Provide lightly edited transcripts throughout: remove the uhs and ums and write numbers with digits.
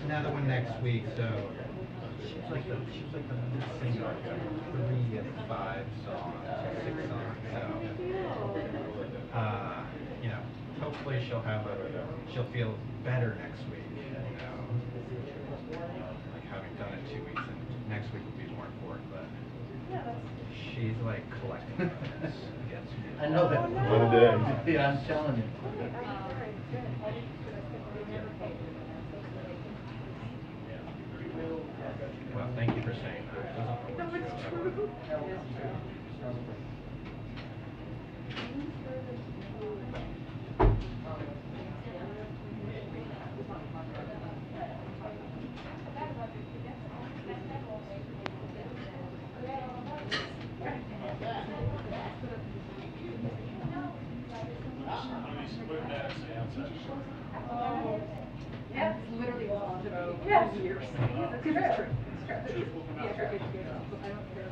another one next week. So she's like the singer, 3 and 5 songs, 6 songs. So you know, hopefully she'll feel better next week. You know, like having done it 2 weeks, and next week will be more important. But she's like collecting this against me. I know that. One a day. Yeah, I'm telling you. Well, thank you for saying that. No, it's true. Yeah, it's literally all years. It's true. It's true. Yeah, for education. I don't care.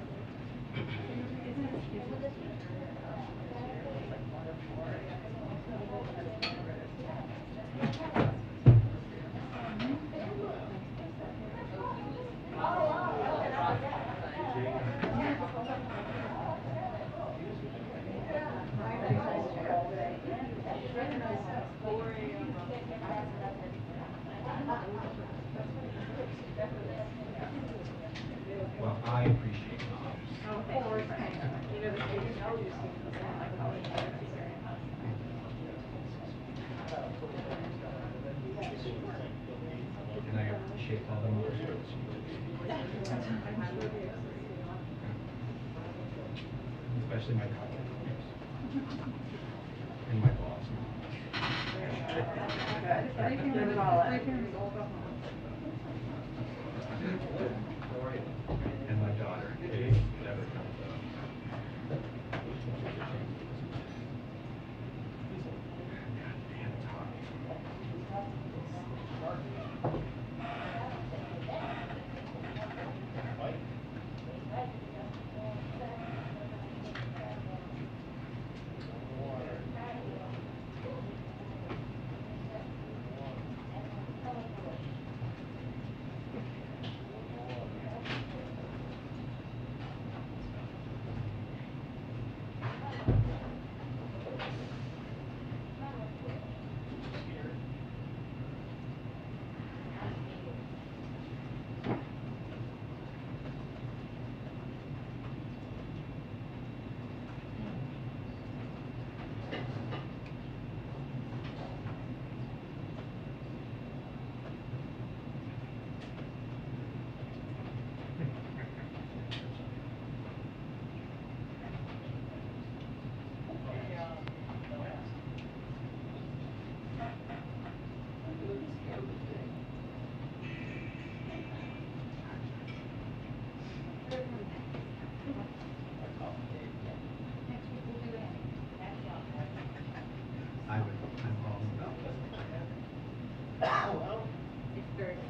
Well, I appreciate it. And I appreciate all the motivations. Especially my colleagues. And my boss. And my daughter, Kate, never comes up. Goddamn Tommy. I'm all about that. It's very funny.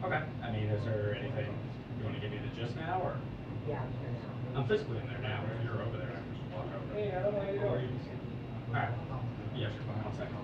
Okay. I mean, is there anything you want to give me the gist now, or? Yeah. I'm physically in there now. If you're over there, I can just walk over. Hey, how are you doing? All right. Yeah, sure. 1 second.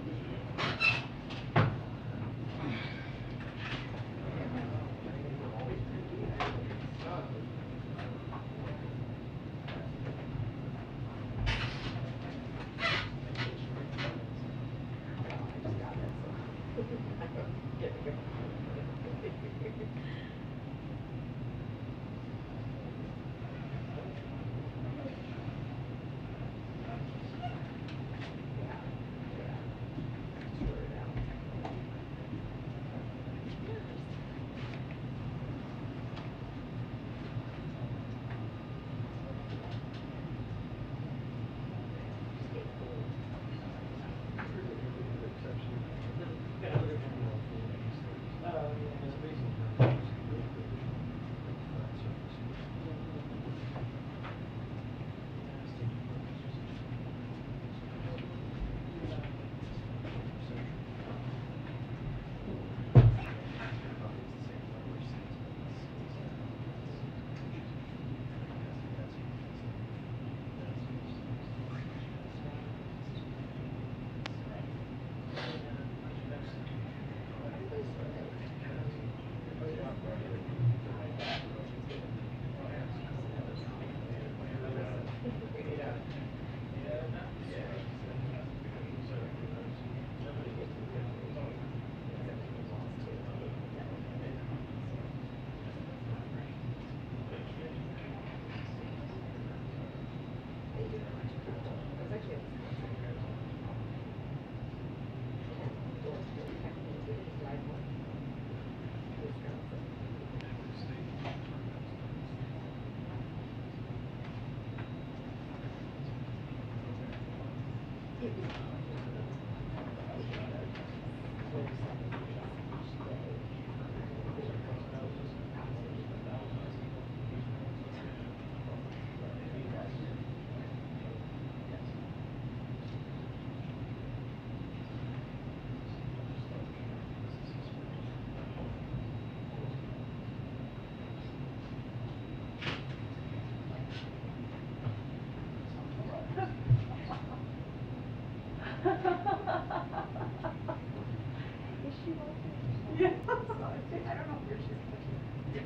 Is she walking? Yeah. I don't know where she's going. Yeah,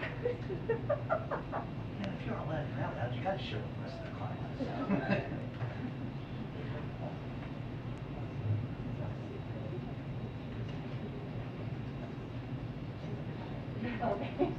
if you're not learning out loud, you gotta show the rest of the class. Okay.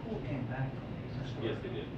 Who came back from these? Yes, they did.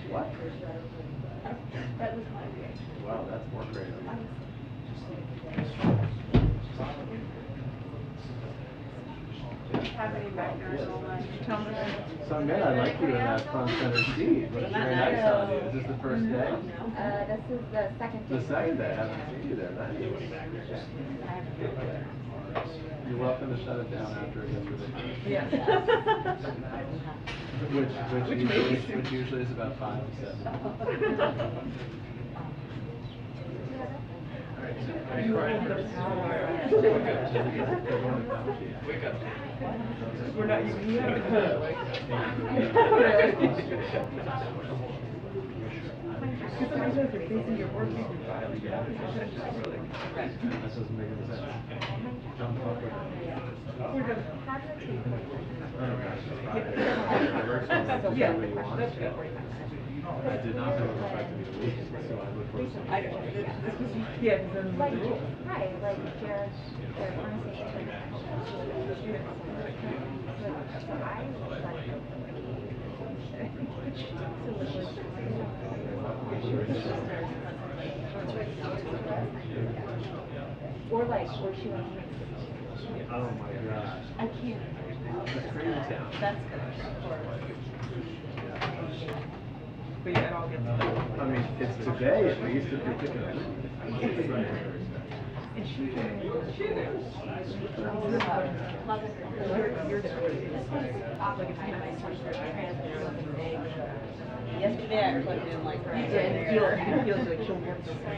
What? That was my reaction. Wow, that's more crazy. Happening back there so much. Tell me. So man, I'd like you in that front center seat, but it's very nice on you. Is this the first day? This is the second day. The second day, I haven't seen you there, nice. You're welcome to shut it down after it gets ridiculous. Yeah. Which usually is about 5 to 7. Wake up. We're not even here. Because sometimes if you're facing your work, you can file it. That doesn't make any sense. Jump off with it. We're just. Yeah. Yeah, that's good. I did not know it was expected me to leave, so I look forward to I don't, this was, yeah, because then Like, the rules. right, like your conversation. So I was or like, where she wants to. Oh my gosh. I can't. It's crazy town. That's good. But yeah, it all gets. I mean, it's today at least if you're picking up. And she can. You're different. Like, it's nice when you're yesterday I plugged in like. It feels like she'll work this way.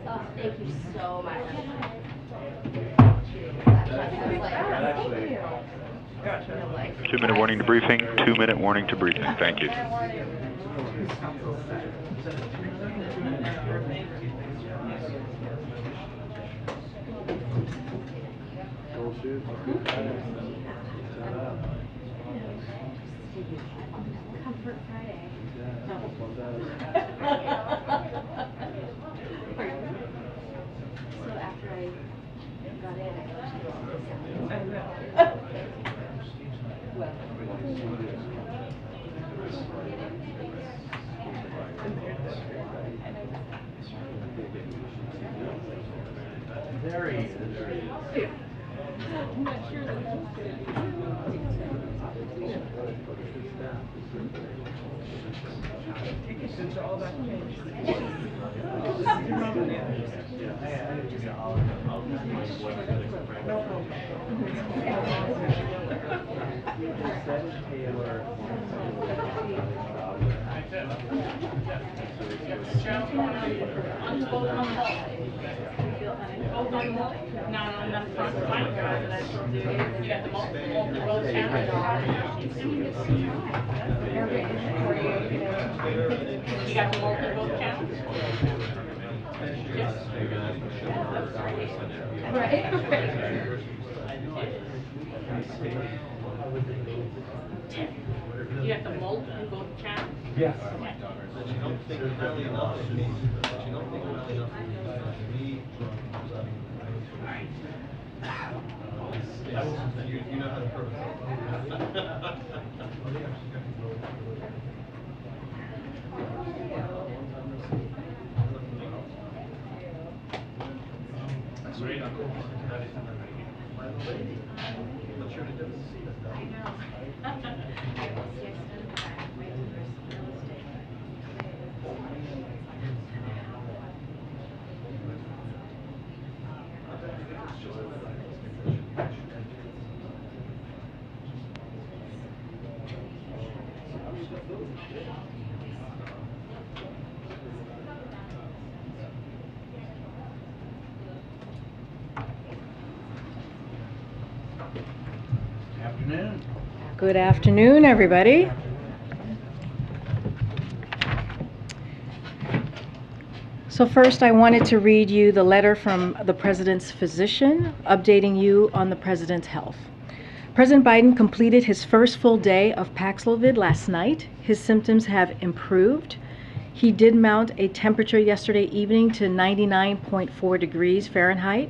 Oh, thank you so much. Gotcha. 2-minute warning to briefing. 2-minute warning to briefing. Thank you. Gold shoes. Comfort Friday. So after I got in, I There he is. I'm not sure that that's good. It's all about change. Yeah, I had to give you all of them. Not on the front of my residential duty. You got the multiple channels. You got the multiple channels. Right. You got the multiple channels. Yes. But you don't think highly enough of me. But you don't think highly enough of me. You know how to protocol. Afternoon. Good afternoon, everybody. So first, I wanted to read you the letter from the President's physician updating you on the President's health. President Biden completed his first full day of Paxlovid last night. His symptoms have improved. He did mount a temperature yesterday evening to 99.4 degrees Fahrenheit,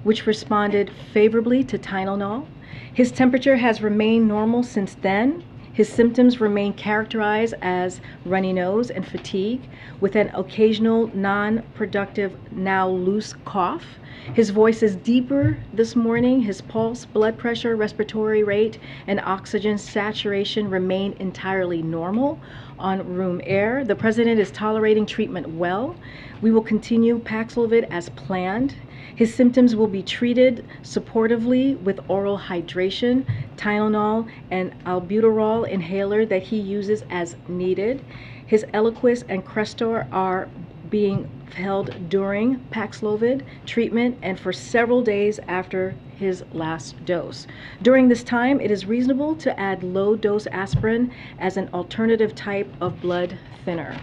which responded favorably to Tylenol. His temperature has remained normal since then. His symptoms remain characterized as runny nose and fatigue, with an occasional non-productive, now loose cough. His voice is deeper this morning. His pulse, blood pressure, respiratory rate, and oxygen saturation remain entirely normal on room air. The President is tolerating treatment well. We will continue Paxlovid as planned. His symptoms will be treated supportively with oral hydration, Tylenol, and albuterol inhaler that he uses as needed. His Eliquis and Crestor are being held during Paxlovid treatment and for several days after his last dose. During this time, it is reasonable to add low-dose aspirin as an alternative type of blood thinner.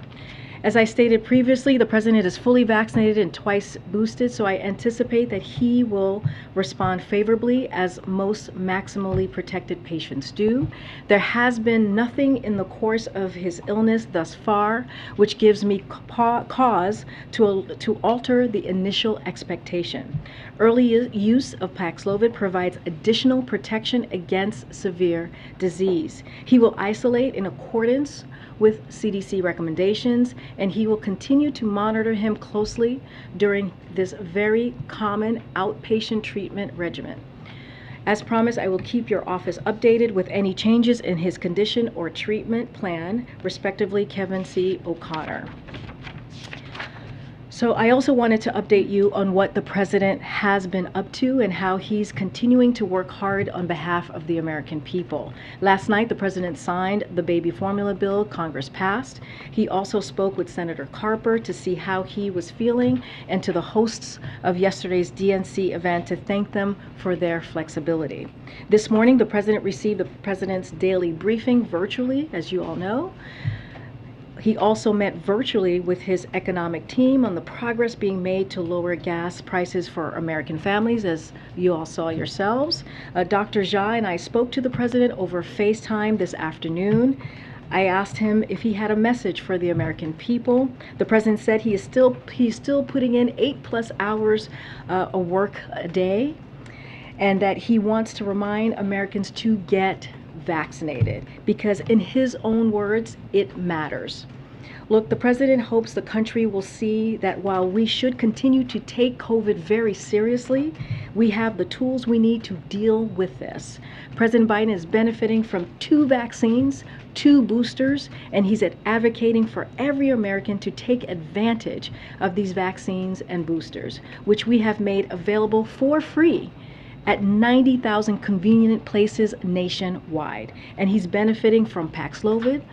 As I stated previously, the President is fully vaccinated and twice boosted, so I anticipate that he will respond favorably as most maximally protected patients do. There has been nothing in the course of his illness thus far which gives me cause to alter the initial expectation. Early use of Paxlovid provides additional protection against severe disease. He will isolate in accordance with CDC recommendations, and he will continue to monitor him closely during this very common outpatient treatment regimen. As promised, I will keep your office updated with any changes in his condition or treatment plan, respectively, Kevin C. O'Connor. So I also wanted to update you on what the President has been up to and how he's continuing to work hard on behalf of the American people. Last night, the President signed the baby formula bill Congress passed. He also spoke with Senator Carper to see how he was feeling and to the hosts of yesterday's DNC event to thank them for their flexibility. This morning, the President received the President's daily briefing virtually, as you all know. He also met virtually with his economic team on the progress being made to lower gas prices for American families, as you all saw yourselves. Dr. Jha and I spoke to the President over FaceTime this afternoon. I asked him if he had a message for the American people. The President said he's still putting in 8+ hours of work a day, and that he wants to remind Americans to get vaccinated because, in his own words, it matters. Look, the president hopes the country will see that while we should continue to take COVID very seriously, we have the tools we need to deal with this. President Biden is benefiting from 2 vaccines, 2 boosters, and he's advocating for every American to take advantage of these vaccines and boosters, which we have made available for free at 90,000 convenient places nationwide. And he's benefiting from Paxlovid,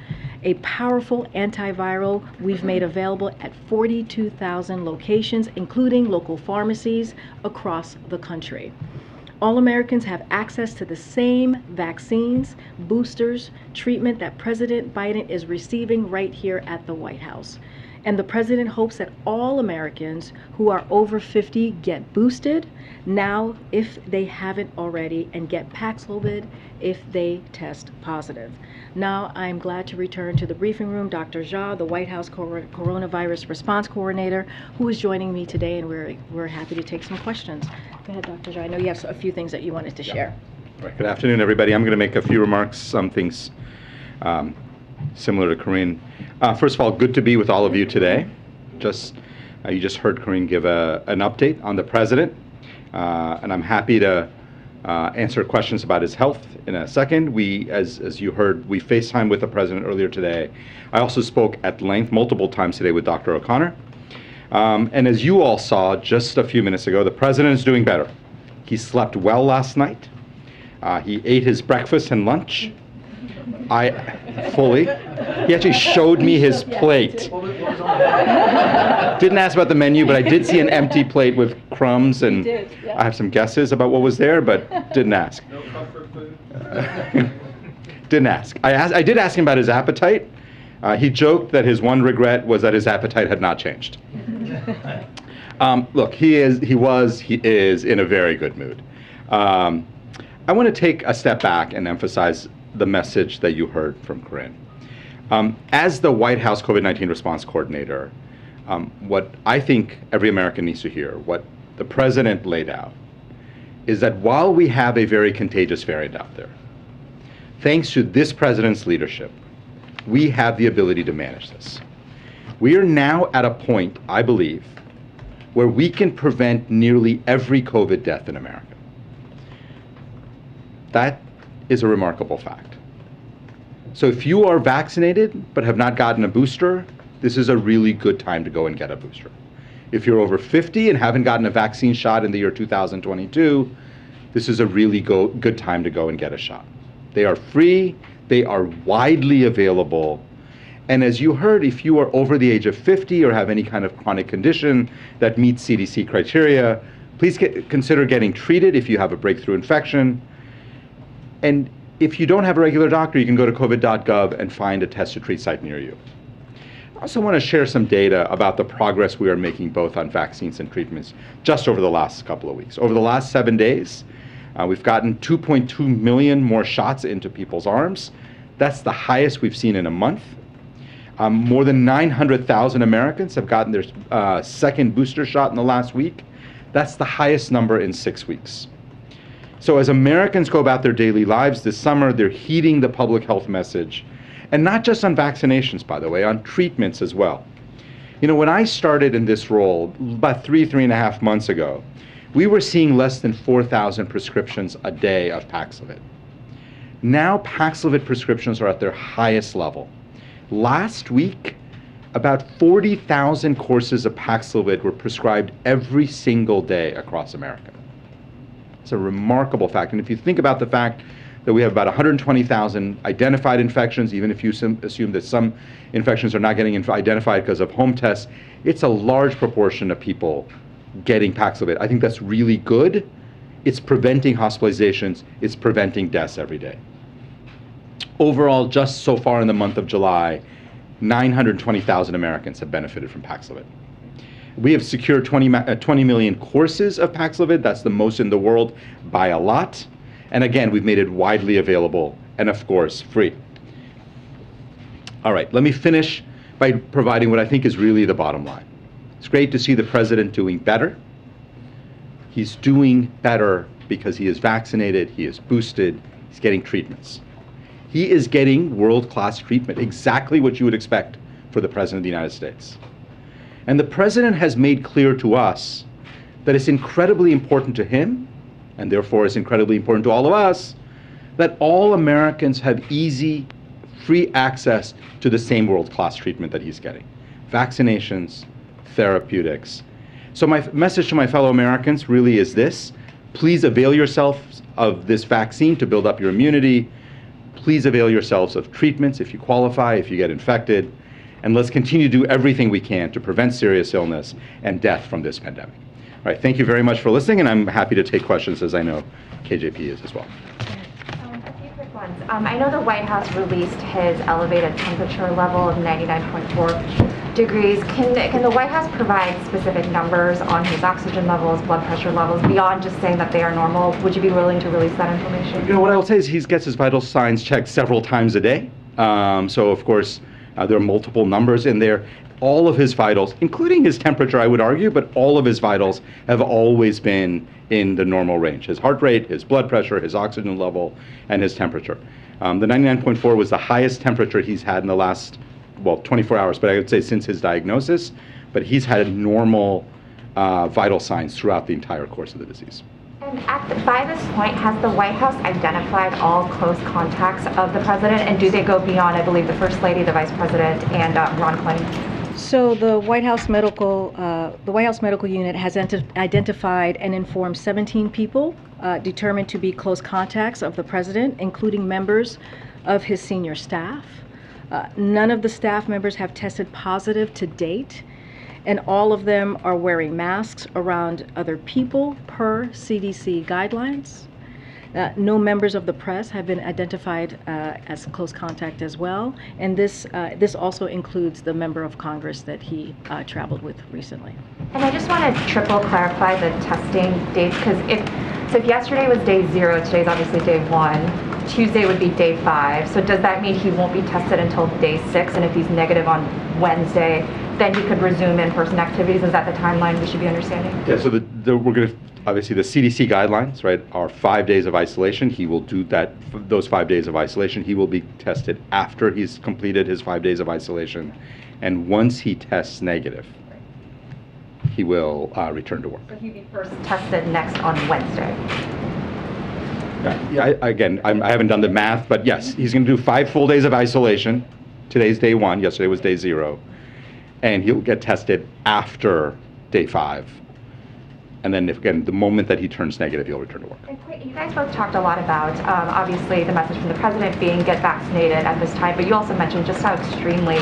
a powerful antiviral we've made available at 42,000 locations, including local pharmacies across the country. All Americans have access to the same vaccines, boosters, treatment that President Biden is receiving right here at the White House. And the president hopes that all Americans who are over 50 get boosted now if they haven't already, and get Paxlovid if they test positive. Now I'm glad to return to the briefing room Dr. Jha, the White House Coronavirus Response Coordinator, who is joining me today, and we're happy to take some questions. Go ahead, Dr. Jha. I know you have a few things that you wanted to share. Right. Good afternoon, everybody. I'm going to make a few remarks, some things similar to Corinne. First of all, good to be with all of you today. You just heard Corinne give an update on the president, and I'm happy to answer questions about his health in a second. As you heard, we FaceTimed with the president earlier today. I also spoke at length multiple times today with Dr. O'Connor. And as you all saw just a few minutes ago, the president is doing better. He slept well last night. He ate his breakfast and lunch. He actually showed me his plate. Didn't ask about the menu, but I did see an empty plate with crumbs, and I have some guesses about what was there, but didn't ask. No comfort food? Didn't ask. I did ask him about his appetite. He joked that his one regret was that his appetite had not changed. Look, he is in a very good mood. I want to take a step back and emphasize the message that you heard from Corinne. As the White House COVID-19 response coordinator, what I think every American needs to hear, what the president laid out, is that while we have a very contagious variant out there, thanks to this president's leadership, we have the ability to manage this. We are now at a point, I believe, where we can prevent nearly every COVID death in America. That is a remarkable fact. So if you are vaccinated but have not gotten a booster, this is a really good time to go and get a booster. If you're over 50 and haven't gotten a vaccine shot in the year 2022, this is a really good time to go and get a shot. They are free, they are widely available, and as you heard, if you are over the age of 50 or have any kind of chronic condition that meets CDC criteria, please consider getting treated if you have a breakthrough infection. And if you don't have a regular doctor, you can go to covid.gov and find a test to treat site near you. I also want to share some data about the progress we are making both on vaccines and treatments just over the last couple of weeks. Over the last 7 days, we've gotten 2.2 million more shots into people's arms. That's the highest we've seen in a month. More than 900,000 Americans have gotten their second booster shot in the last week. That's the highest number in 6 weeks. So as Americans go about their daily lives this summer, they're heeding the public health message. And not just on vaccinations, by the way, on treatments as well. You know, when I started in this role about 3.5 months ago, we were seeing less than 4,000 prescriptions a day of Paxlovid. Now Paxlovid prescriptions are at their highest level. Last week, about 40,000 courses of Paxlovid were prescribed every single day across America. It's a remarkable fact. And if you think about the fact that we have about 120,000 identified infections, even if you assume that some infections are not getting identified because of home tests, it's a large proportion of people getting Paxlovid. I think that's really good. It's preventing hospitalizations. It's preventing deaths every day. Overall, just so far in the month of July, 920,000 Americans have benefited from Paxlovid. We have secured 20 million courses of Paxlovid. That's the most in the world by a lot. And again, we've made it widely available and, of course, free. All right, let me finish by providing what I think is really the bottom line. It's great to see the president doing better. He's doing better because he is vaccinated, he is boosted, he's getting treatments. He is getting world-class treatment, exactly what you would expect for the President of the United States. And the President has made clear to us that it's incredibly important to him, and therefore it's incredibly important to all of us, that all Americans have easy, free access to the same world-class treatment that he's getting. Vaccinations, therapeutics. So my message to my fellow Americans really is this: please avail yourselves of this vaccine to build up your immunity. Please avail yourselves of treatments if you qualify, if you get infected, and let's continue to do everything we can to prevent serious illness and death from this pandemic. All right, thank you very much for listening, and I'm happy to take questions, as I know KJP is as well. A few quick ones. I know the White House released his elevated temperature level of 99.4 degrees. Can the White House provide specific numbers on his oxygen levels, blood pressure levels, beyond just saying that they are normal? Would you be willing to release that information? You know, what I will say is he gets his vital signs checked several times a day. So, of course, there are multiple numbers in there. All of his vitals, including his temperature, I would argue, but all of his vitals have always been in the normal range. His heart rate, his blood pressure, his oxygen level, and his temperature. The 99.4 was the highest temperature he's had in the last, well, 24 hours, but I would say since his diagnosis. But he's had normal vital signs throughout the entire course of the disease. And by this point, has the White House identified all close contacts of the president, and do they go beyond, I believe, the First Lady, the Vice President, and Ron Klain? So the White House Medical Unit has identified and informed 17 people determined to be close contacts of the president, including members of his senior staff. None of the staff members have tested positive to date, and all of them are wearing masks around other people per CDC guidelines. No members of the press have been identified as close contact as well, and this also includes the member of Congress that he traveled with recently. And I just want to triple clarify the testing dates, because if yesterday was day 0, today's obviously day 1, Tuesday would be day 5. So does that mean he won't be tested until day 6? And if he's negative on Wednesday, then he could resume in-person activities? Is that the timeline we should be understanding? Yeah. So we're going to obviously the CDC guidelines, right, are 5 days of isolation. He will do that. Those 5 days of isolation, he will be tested after he's completed his 5 days of isolation, and once he tests negative, he will return to work. So he'd be first tested next on Wednesday. Yeah, I haven't done the math, but yes, he's going to do 5 full days of isolation. Today's day 1, yesterday was day 0, and he'll get tested after day 5. And then, again, the moment that he turns negative, he'll return to work. And you guys both talked a lot about, obviously, the message from the president being get vaccinated at this time, but you also mentioned just how extremely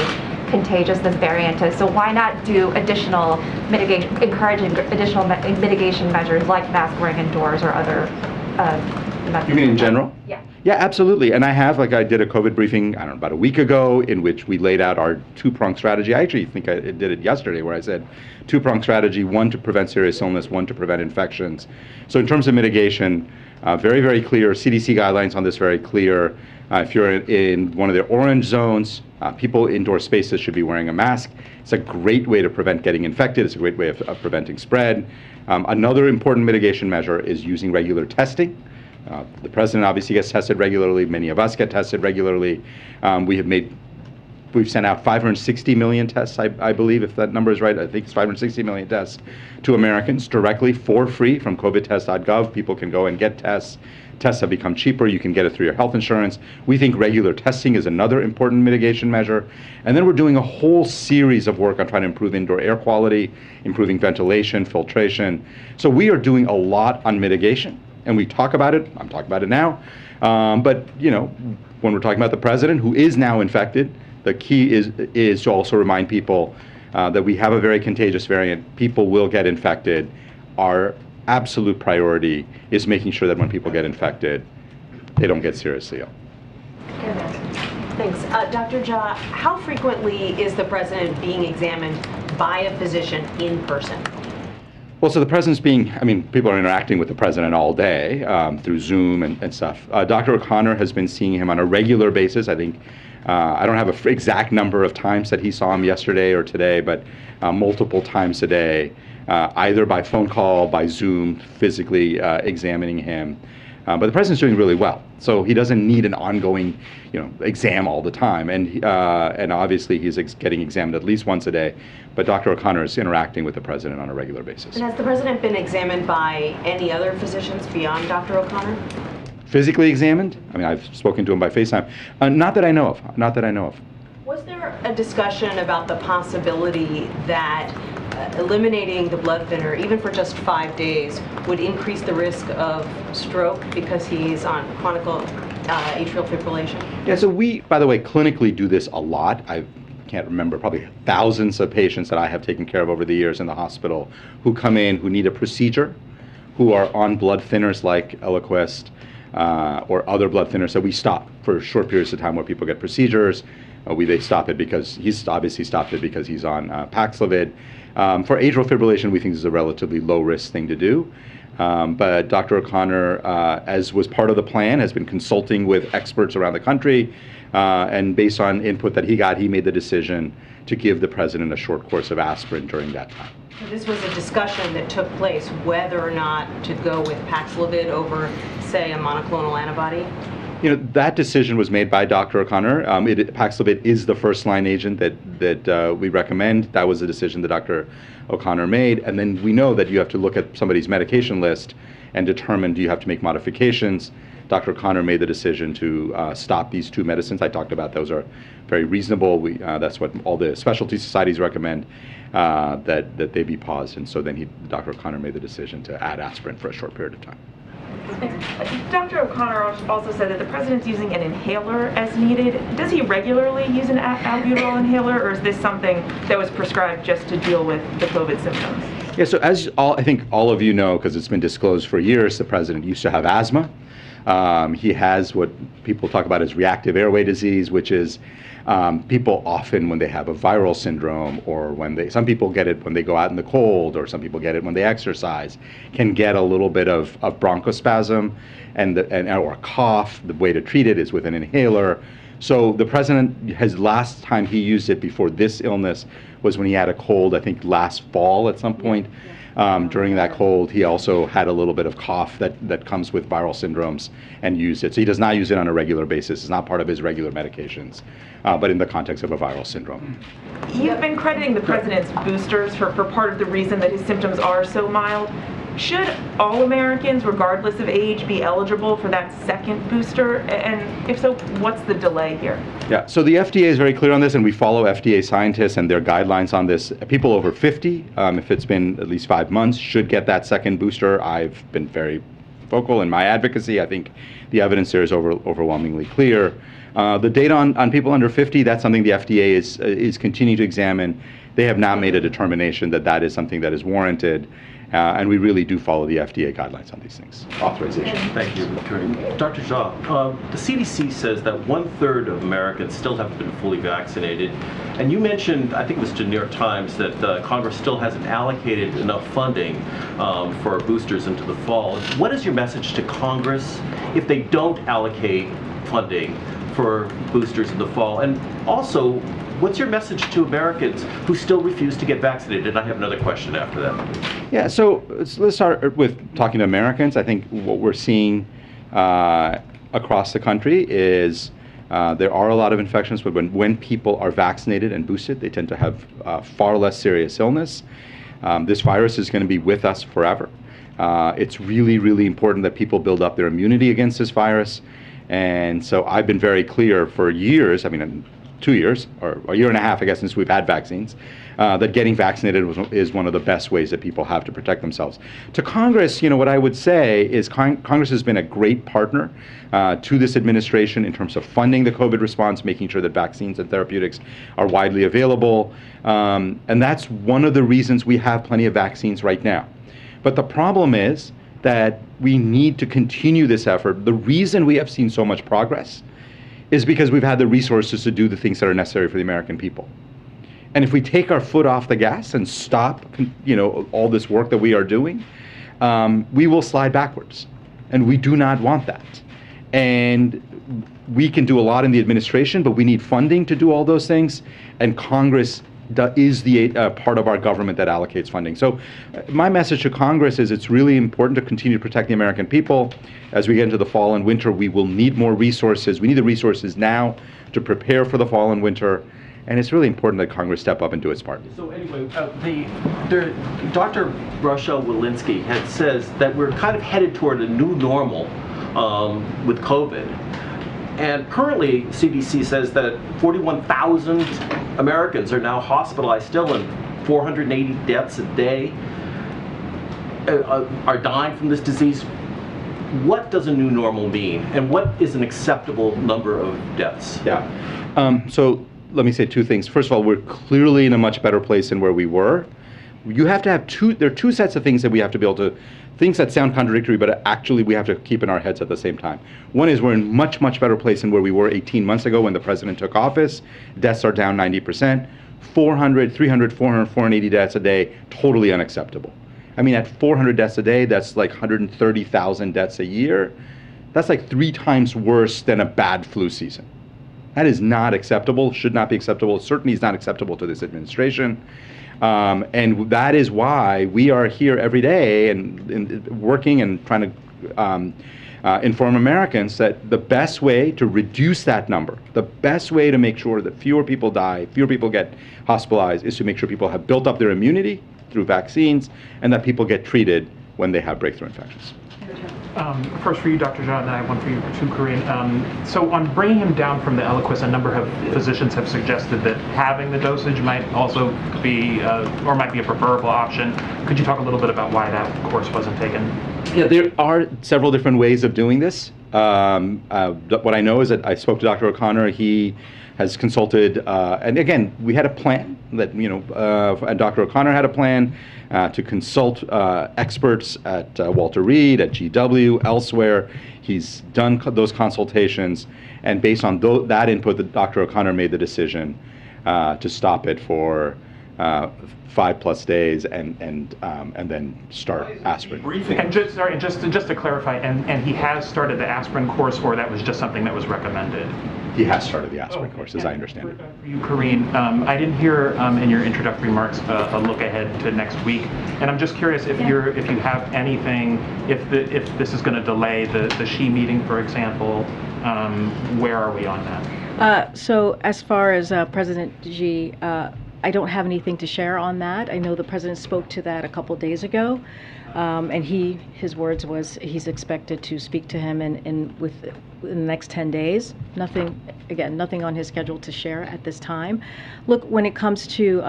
contagious this variant is. So why not do additional mitigation, encouraging additional mitigation measures like mask wearing indoors or other methods? You mean in general? Yeah. Yeah, absolutely. And I did a COVID briefing, I don't know, about a week ago, in which we laid out our 2-pronged strategy. I actually think I did it yesterday, where I said 2-pronged strategy, 1 to prevent serious illness, 1 to prevent infections. So in terms of mitigation, very, very clear. CDC guidelines on this very clear. If you're in one of the orange zones, people indoor spaces should be wearing a mask. It's a great way to prevent getting infected. It's a great way of preventing spread. Another important mitigation measure is using regular testing. The president obviously gets tested regularly. Many of us get tested regularly. We've sent out 560 million tests, I believe, if that number is right. I think it's 560 million tests to Americans directly for free from covidtest.gov. People can go and get tests. Tests have become cheaper. You can get it through your health insurance. We think regular testing is another important mitigation measure. And then we're doing a whole series of work on trying to improve indoor air quality, improving ventilation, filtration. So we are doing a lot on mitigation. And we talk about it. I'm talking about it now. But when we're talking about the president, who is now infected, the key is to also remind people that we have a very contagious variant. People will get infected. Our absolute priority is making sure that when people get infected, they don't get seriously ill. Thanks. Dr. Jha, how frequently is the president being examined by a physician in person? Well, so the president's people are interacting with the president all day through Zoom and stuff. Dr. O'Connor has been seeing him on a regular basis. I think, I don't have an exact number of times that he saw him yesterday or today, but multiple times a day, either by phone call, by Zoom, physically examining him. But the president's doing really well, so he doesn't need an ongoing, exam all the time. And obviously he's getting examined at least once a day. But Dr. O'Connor is interacting with the president on a regular basis. And has the president been examined by any other physicians beyond Dr. O'Connor? Physically examined? I mean, I've spoken to him by FaceTime. Not that I know of. Not that I know of. Was there a discussion about the possibility that eliminating the blood thinner, even for just 5 days, would increase the risk of stroke because he's on chronic atrial fibrillation? Yeah, so we, by the way, clinically do this a lot. I can't remember, probably thousands of patients that I have taken care of over the years in the hospital who come in, who need a procedure, who are on blood thinners like Eliquis or other blood thinners that we stop for short periods of time where people get procedures. They stop it because he's obviously stopped it because he's on Paxlovid. For atrial fibrillation, we think this is a relatively low-risk thing to do. But Dr. O'Connor, as was part of the plan, has been consulting with experts around the country, and based on input that he got, he made the decision to give the president a short course of aspirin during that time. So this was a discussion that took place whether or not to go with Paxlovid over, say, a monoclonal antibody? That decision was made by Dr. O'Connor. Paxlovid is the first-line agent that we recommend. That was a decision that Dr. O'Connor made. And then we know that you have to look at somebody's medication list and determine, do you have to make modifications? Dr. O'Connor made the decision to stop these two medicines. I talked about those are very reasonable. That's what all the specialty societies recommend, that they be paused. And so then Dr. O'Connor made the decision to add aspirin for a short period of time. Dr. O'Connor also said that the president's using an inhaler as needed. Does he regularly use an albuterol inhaler, or is this something that was prescribed just to deal with the COVID symptoms? Yeah, so as I think all of you know, because it's been disclosed for years, the president used to have asthma. He has what people talk about as reactive airway disease, which is people often, when they have a viral syndrome, or some people get it when they go out in the cold, or some people get it when they exercise, can get a little bit of bronchospasm or a cough. The way to treat it is with an inhaler. So the president, last time he used it before this illness was when he had a cold, I think last fall at some point. During that cold, he also had a little bit of cough that comes with viral syndromes and used it. So he does not use it on a regular basis. It's not part of his regular medications, but in the context of a viral syndrome. You've been crediting the president's boosters for part of the reason that his symptoms are so mild. Should all Americans, regardless of age, be eligible for that second booster? And if so, what's the delay here? Yeah, so the FDA is very clear on this, and we follow FDA scientists and their guidelines on this. People over 50, if it's been at least 5 months, should get that second booster. I've been very vocal in my advocacy. I think the evidence there is overwhelmingly clear. The data on people under 50, that's something the FDA is continuing to examine. They have not made a determination that is something that is warranted. And we really do follow the FDA guidelines on these things. Authorization. Thank you, Attorney. Dr. Jha, the CDC says that 1/3 of Americans still haven't been fully vaccinated. And you mentioned, I think it was to New York Times, that Congress still hasn't allocated enough funding for boosters into the fall. What is your message to Congress if they don't allocate funding for boosters in the fall? And also, what's your message to Americans who still refuse to get vaccinated? And I have another question after that. Yeah, so let's start with talking to Americans. I think what we're seeing across the country is there are a lot of infections, but when people are vaccinated and boosted, they tend to have far less serious illness. This virus is going to be with us forever. It's really, really important that people build up their immunity against this virus. And so I've been very clear for years, 2 years, or a year and a half, I guess, since we've had vaccines, that getting vaccinated is one of the best ways that people have to protect themselves. To Congress, what I would say is Congress has been a great partner to this administration in terms of funding the COVID response, making sure that vaccines and therapeutics are widely available. And that's one of the reasons we have plenty of vaccines right now. But the problem is that we need to continue this effort. The reason we have seen so much progress is because we've had the resources to do the things that are necessary for the American people. And if we take our foot off the gas and stop, all this work that we are doing, we will slide backwards. And we do not want that. And we can do a lot in the administration, but we need funding to do all those things. And Congress is the part of our government that allocates funding. So my message to Congress is it's really important to continue to protect the American people. As we get into the fall and winter, we will need more resources. We need the resources now to prepare for the fall and winter. And it's really important that Congress step up and do its part. So anyway, Dr. Rochelle Walensky says that we're kind of headed toward a new normal with COVID. And currently, CDC says that 41,000 Americans are now hospitalized still, and 480 deaths a day are dying from this disease. What does a new normal mean, and what is an acceptable number of deaths? Yeah. So let me say two things. First of all, we're clearly in a much better place than where we were. You have to have there are two sets of things that we have to be able to, things that sound contradictory, but actually we have to keep in our heads at the same time. One is we're in much, much better place than where we were 18 months ago when the president took office. Deaths are down 90%. 300, 400, 480 deaths a day, totally unacceptable. I mean, at 400 deaths a day, that's like 130,000 deaths a year. That's like 3 times worse than a bad flu season. That is not acceptable, should not be acceptable, certainly is not acceptable to this administration. And that is why we are here every day and working and trying to inform Americans that the best way to reduce that number, the best way to make sure that fewer people die, fewer people get hospitalized, is to make sure people have built up their immunity through vaccines and that people get treated when they have breakthrough infections. First for you, Dr. Jha, and then I have one for you too, Corinne. So on bringing him down from the Eliquis, a number of physicians have suggested that having the dosage might also be, or might be a preferable option. Could you talk a little bit about why that course wasn't taken? Yeah, there are several different ways of doing this. What I know is that I spoke to Dr. O'Connor. He has consulted, and again, we had a plan that, and Dr. O'Connor had a plan to consult experts at Walter Reed, at GW, elsewhere. He's done those consultations, and based on that input, Dr. O'Connor made the decision to stop it for 5+ days and then start aspirin. And just to clarify, and he has started the aspirin course, or that was just something that was recommended? He has started the aspirin course, as I understand it. For you, Corinne, I didn't hear in your introductory remarks a look ahead to next week, and I'm just curious if you have anything, if this is going to delay the Xi meeting, for example. Where are we on that? So as far as President Xi, I don't have anything to share on that. I know the president spoke to that a couple days ago, and his words was he's expected to speak to him in the next 10 days. Nothing on his schedule to share at this time. Look, when it comes to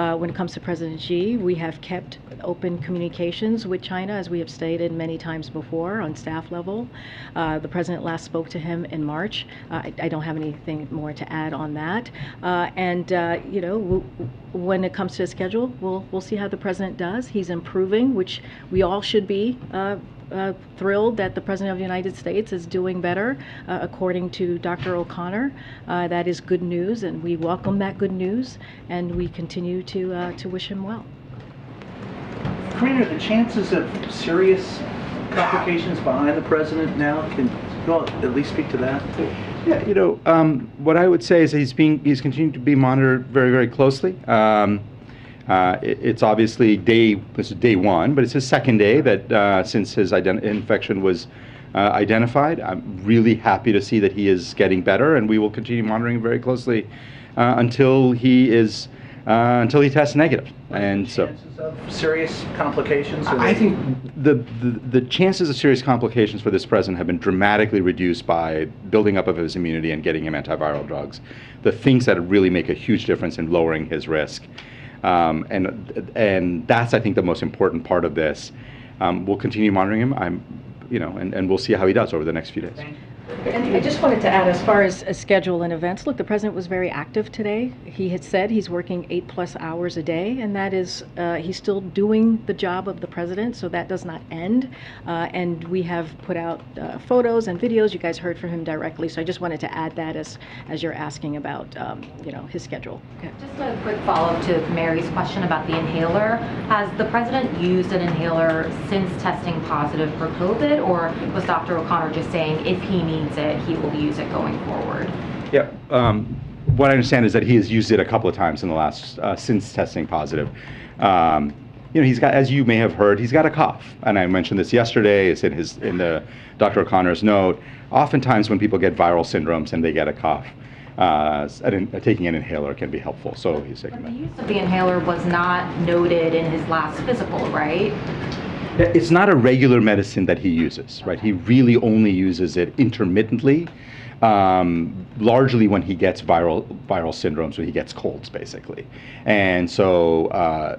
President Xi, we have kept open communications with China, as we have stated many times before, on staff level. The president last spoke to him in March. I don't have anything more to add on that. When it comes to his schedule, we'll see how the president does. He's improving, which we all should be thrilled that the President of the United States is doing better, according to Dr. O'Connor. That is good news, and we welcome that good news, and we continue to wish him well. Corinne, are the chances of serious complications behind the president now? Can you all at least speak to that? Yeah, what I would say is he's continuing to be monitored very, very closely. It's obviously this is day 1, but it's his second day that since his infection was identified. I'm really happy to see that he is getting better, and we will continue monitoring him very closely until he tests negative. And so, chances of serious complications? I think the chances of serious complications for this president have been dramatically reduced by building up of his immunity and getting him antiviral drugs. The things that really make a huge difference in lowering his risk. And that's, I think, the most important part of this. We'll continue monitoring him. And we'll see how he does over the next few days. And I just wanted to add, as far as schedule and events, look, the president was very active today. He had said he's working 8+ hours a day, and that is, he's still doing the job of the president, so that does not end. And we have put out photos and videos. You guys heard from him directly, so I just wanted to add that as you're asking about, his schedule. Okay. Just a quick follow-up to Mary's question about the inhaler. Has the president used an inhaler since testing positive for COVID, or was Dr. O'Connor just saying if he needs it, he will use it going forward? Yeah, what I understand is that he has used it a couple of times in the last, since testing positive. He's got, as you may have heard, he's got a cough. And I mentioned this yesterday, it's in the Dr. O'Connor's note. Oftentimes when people get viral syndromes and they get a cough, taking an inhaler can be helpful. So he's taking that. The use of the inhaler was not noted in his last physical, right? It's not a regular medicine that he uses, right? He really only uses it intermittently, largely when he gets viral syndromes, when he gets colds, basically. And so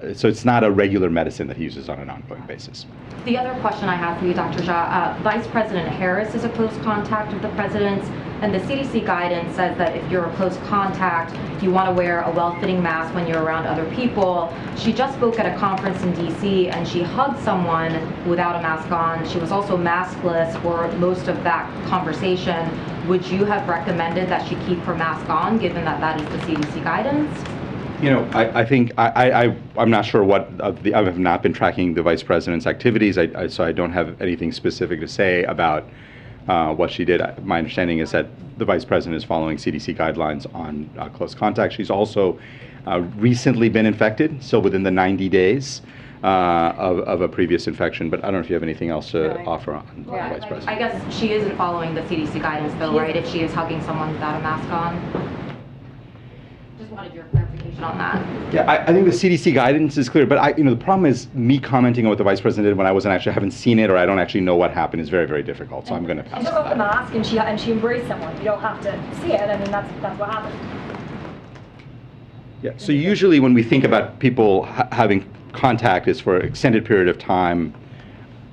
it's not a regular medicine that he uses on an ongoing basis. The other question I have for you, Dr. Jha, Vice President Harris is a close contact of the president's, and the CDC guidance says that if you're a close contact, you want to wear a well-fitting mask when you're around other people. She just spoke at a conference in DC and she hugged someone without a mask on. She was also maskless for most of that conversation. Would you have recommended that she keep her mask on, given that that is the CDC guidance? I think I'm not sure what I have not been tracking the vice president's activities, so I don't have anything specific to say about what she did. My understanding is that the vice president is following CDC guidelines on close contact. She's also recently been infected, so within the 90 days of a previous infection. But I don't know if you have anything else to offer on the vice president. I guess she isn't following the CDC guidance, though, right? If she is hugging someone without a mask on. Just wanted your clarification on that. Yeah, I think the CDC guidance is clear, but the problem is me commenting on what the vice president did when I haven't seen it, or I don't actually know what happened, is very, very difficult. So I'm going to pass. She took off the mask and she embraced someone. You don't have to see it. I mean, that's what happened. Yeah. So usually when we think about people having contact, it's for an extended period of time.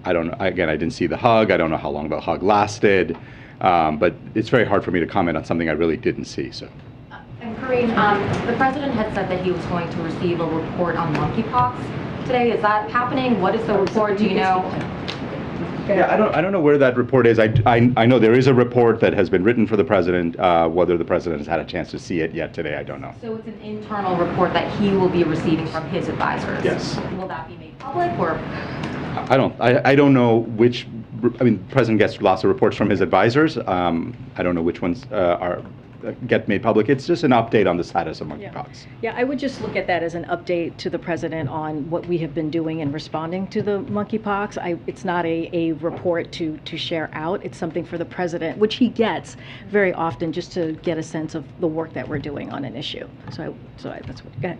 I don't know. Again, I didn't see the hug. I don't know how long the hug lasted, but it's very hard for me to comment on something I really didn't see. So. And Corinne, the president had said that he was going to receive a report on monkeypox today. Is that happening? What is the report? Do you know? Yeah, I don't know where that report is. I know there is a report that has been written for the president. Whether the president has had a chance to see it yet today, I don't know. So it's an internal report that he will be receiving from his advisors. Yes. Will that be made public, or? I don't know which. I mean, the president gets lots of reports from his advisors. I don't know which ones get made public. It's just an update on the status of monkeypox. Yeah, I would just look at that as an update to the president on what we have been doing in responding to the monkeypox. It's not a report to share out. It's something for the president, which he gets very often, just to get a sense of the work that we're doing on an issue. So that's what. Go ahead.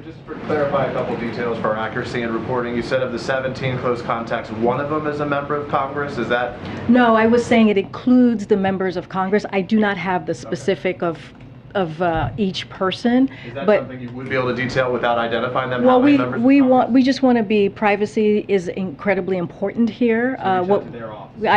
Just to clarify a couple details for our accuracy in reporting, you said of the 17 close contacts, one of them is a member of Congress. Is that? No, I was saying it includes the members of Congress. I do not have the specific of each person. Is that but something you would be able to detail without identifying them? well, how many members we just want to be, privacy is incredibly important here. I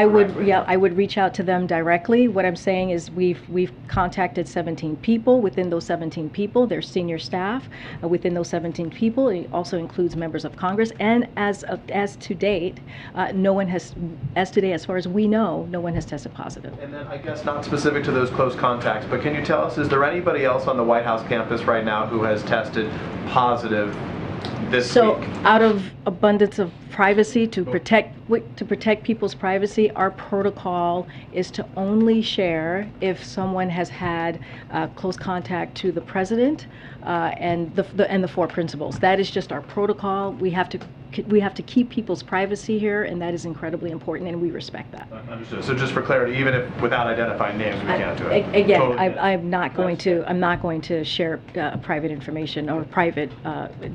would reach out to them directly. What I'm saying is we've contacted 17 people. Within those 17 people, there's senior staff. Within those 17 people, it also includes members of Congress. And as to date, no one has, as far as we know, no one has tested positive. And then I guess not specific to those close contacts, but can you tell us, is there anybody else on the White House campus right now who has tested positive this week? So out of abundance of privacy, to protect people's privacy, our protocol is to only share if someone has had close contact to the president and the four principals. That is just our protocol. We have to keep people's privacy here, and that is incredibly important, and we respect that. Understood. So just for clarity, even if without identifying names, we can't do it. Again, Totally. I'm not going to share private information or private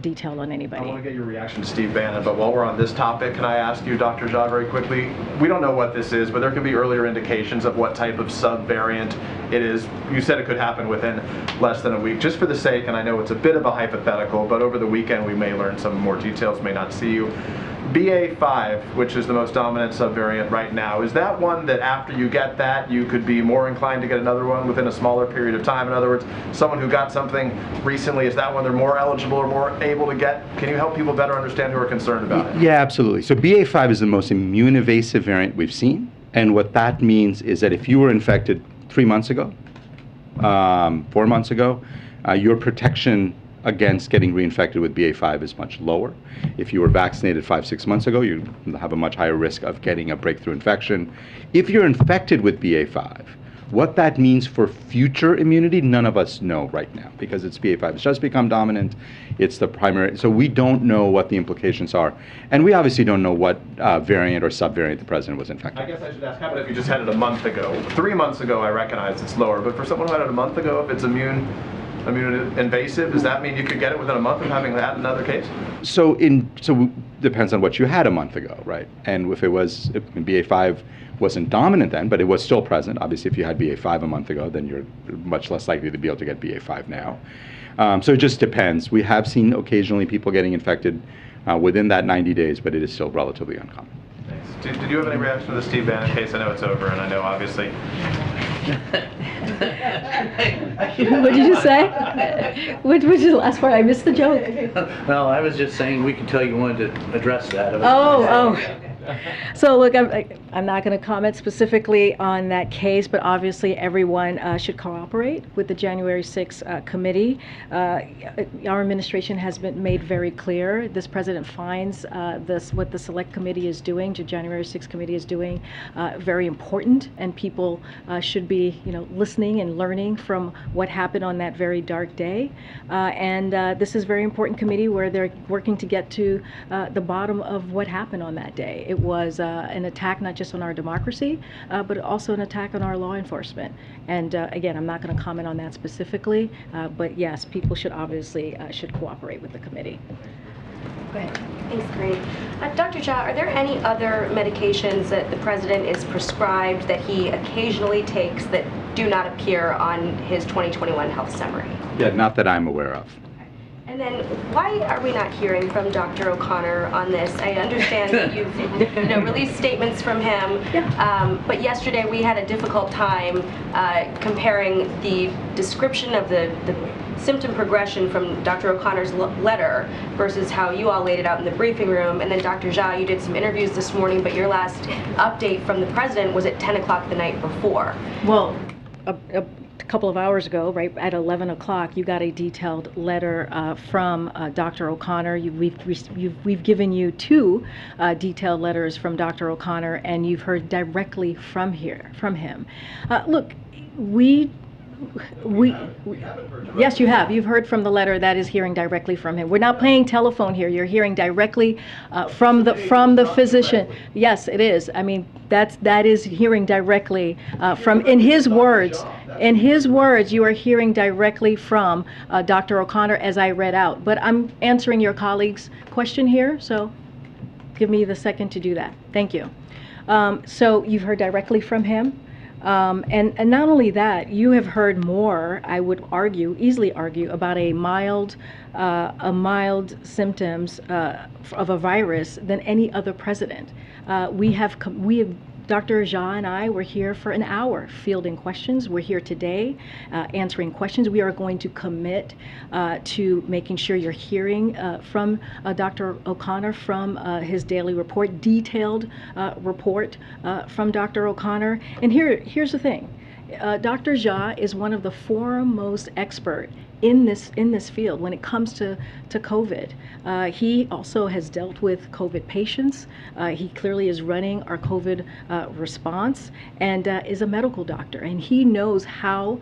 detail on anybody. I want to get your reaction to Steve Bannon, but while we're on this topic, can I ask you, Dr. Jha, very quickly, we don't know what this is, but there could be earlier indications of what type of subvariant it is. You said it could happen within less than a week. Just for the sake, and I know it's a bit of a hypothetical, but over the weekend we may learn some more details, may not see you. BA.5, which is the most dominant subvariant right now, is that one that after you get that, you could be more inclined to get another one within a smaller period of time? In other words, someone who got something recently, is that one they're more eligible or more able to get? Can you help people better understand who are concerned about it? Yeah, absolutely. So BA.5 is the most immune evasive variant we've seen. And what that means is that if you were infected 3 months ago, 4 months ago, your protection against getting reinfected with BA.5 is much lower. If you were vaccinated 5-6 months ago, you have a much higher risk of getting a breakthrough infection. If you're infected with BA.5, What that means for future immunity, none of us know right now because it's BA.5. It's just become dominant. It's the primary. So we don't know what the implications are. And we obviously don't know what variant or subvariant the president was infected. I guess I should ask, how about if you just had it a month ago? 3 months ago, I recognize it's lower, but for someone who had it a month ago, if it's immune invasive, does that mean you could get it within a month of having had another case? So depends on what you had a month ago, right? And if BA.5 wasn't dominant then, but it was still present. Obviously, if you had BA.5 a month ago, then you're much less likely to be able to get BA.5 now. So it just depends. We have seen occasionally people getting infected within that 90 days, but it is still relatively uncommon. Thanks. Did you have any reaction to the Steve Bannon case? I know it's over, and I know obviously. What did you say? What was the last part? I missed the joke. Well, I was just saying we could tell you wanted to address that. Oh. So look, I'm not going to comment specifically on that case, but obviously everyone should cooperate with the January 6th committee. Our administration has been made very clear. This president finds what the select committee is doing, the January 6th committee is doing, very important, and people should be, listening and learning from what happened on that very dark day. And this is a very important committee where they're working to get to the bottom of what happened on that day. It was an attack not just on our democracy, but also an attack on our law enforcement. And again, I'm not going to comment on that specifically, but yes, people should obviously should cooperate with the committee. Go ahead. Thanks, Corinne. Dr. Jha, are there any other medications that the president is prescribed that he occasionally takes that do not appear on his 2021 health summary? Yeah, not that I'm aware of. And then, why are we not hearing from Dr. O'Connor on this? I understand that you've released statements from him, but yesterday we had a difficult time comparing the description of the symptom progression from Dr. O'Connor's letter versus how you all laid it out in the briefing room. And then Dr. Jha, you did some interviews this morning, but your last update from the president was at 10 o'clock the night before. Well, a couple of hours ago, right at 11 o'clock, you got a detailed letter from Dr. O'Connor. We've given you two detailed letters from Dr. O'Connor, and you've heard directly from him. Look, yes, you have. You've heard from the letter. That is hearing directly from him. We're not playing telephone here. You're hearing directly from the physician. Yes, it is. I mean, that is hearing directly from, in his words. In his words, you are hearing directly from Dr. O'Connor, as I read out. But I'm answering your colleague's question here, so give me the second to do that. Thank you. So you've heard directly from him. And not only that, you have heard more, I would easily argue, about a mild symptoms of a virus than any other president. Dr. Jha and I were here for an hour fielding questions. We're here today answering questions. We are going to commit to making sure you're hearing from Dr. O'Connor from his daily report, detailed report from Dr. O'Connor. And here's the thing. Dr. Jha is one of the foremost experts in this field when it comes to COVID. He also has dealt with COVID patients. He clearly is running our COVID response and is a medical doctor, and he knows how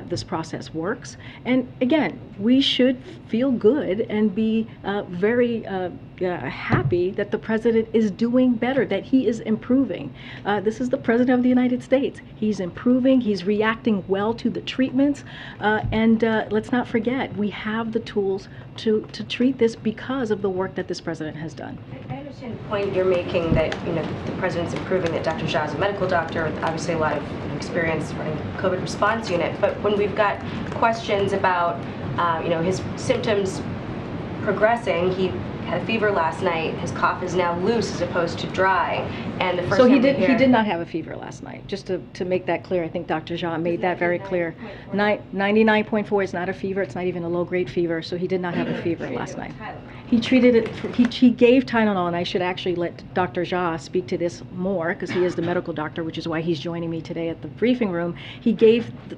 this process works. And again, we should feel good and be very happy that the president is doing better, that he is improving. This is the president of the United States. He's improving, he's reacting well to the treatments, and let's not forget, we have the tools to treat this because of the work that this president has done. I understand the point you're making that the president's improving, that Dr. Jha is a medical doctor with obviously a lot of experience running COVID response unit, but when we've got questions about his symptoms progressing, he had a fever last night. His cough is now loose as opposed to dry. And the first So he did not have a fever last night. Just to make that clear, I think Dr. Jha made that very clear. 99.4 is not a fever. It's not even a low-grade fever. So he did not have a fever last night. He treated it. He gave Tylenol, and I should actually let Dr. Jha speak to this more because he is the medical doctor, which is why he's joining me today at the briefing room. He gave the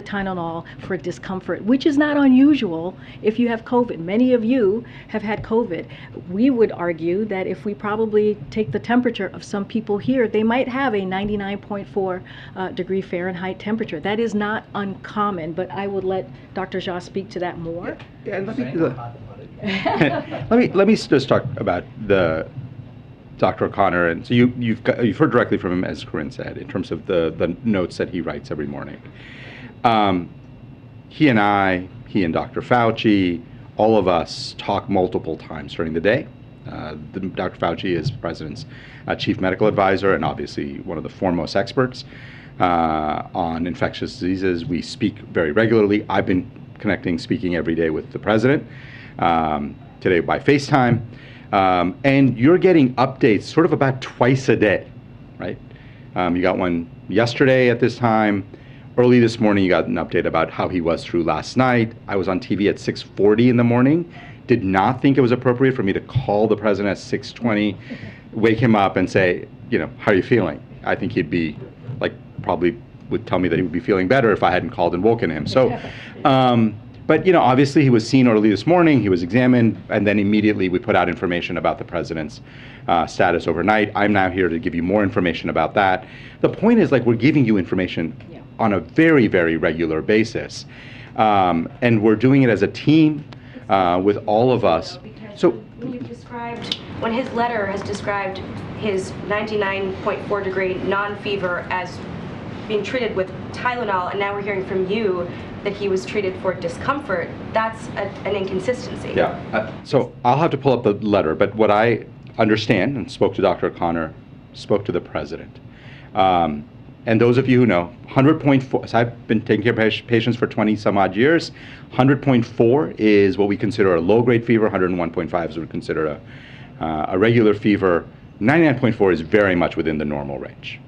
Tylenol for discomfort, which is not unusual if you have COVID. Many of you have had COVID. it. We would argue that if we probably take the temperature of some people here, they might have a 99.4 degree Fahrenheit temperature. That is not uncommon, but I would let Dr. Jha speak to that more. Yeah, let me just talk about the Dr. O'Connor, and so you've heard directly from him, as Corinne said, in terms of the notes that he writes every morning. He and Dr. Fauci, all of us talk multiple times during the day. Dr. Fauci is the president's chief medical advisor and obviously one of the foremost experts on infectious diseases. We speak very regularly. I've been speaking every day with the president, today by FaceTime. And you're getting updates sort of about twice a day, right? You got one yesterday at this time. Early this morning, you got an update about how he was through last night. I was on TV at 6:40 in the morning. Did not think it was appropriate for me to call the president at 6:20, wake him up and say, how are you feeling? I think he'd be probably would tell me that he would be feeling better if I hadn't called and woken him. So, but obviously he was seen early this morning, he was examined, and then immediately we put out information about the president's status overnight. I'm now here to give you more information about that. The point is, we're giving you information on a very, very regular basis. And we're doing it as a team with all of us. So when his letter has described his 99.4 degree non-fever as being treated with Tylenol, and now we're hearing from you that he was treated for discomfort, that's an inconsistency. Yeah, so I'll have to pull up the letter, but what I understand, and spoke to Dr. O'Connor, spoke to the president. And those of you who know, 100.4, so I've been taking care of patients for 20 some odd years. 100.4 is what we consider a low-grade fever. 101.5 is what we consider a regular fever. 99.4 is very much within the normal range.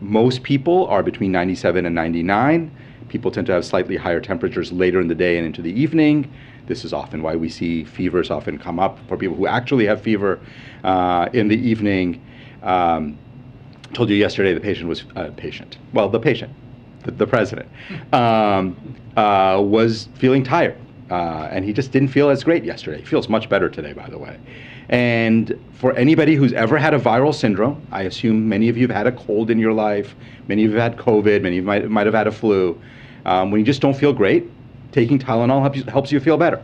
Most people are between 97 and 99. People tend to have slightly higher temperatures later in the day and into the evening. This is often why we see fevers often come up for people who actually have fever in the evening. Told you yesterday the patient was the president was feeling tired, and he just didn't feel as great yesterday. He feels much better today, by the way. And for anybody who's ever had a viral syndrome, I assume many of you have had a cold in your life, many of you have had COVID, many of you might have had a flu. When you just don't feel great, taking Tylenol helps you feel better.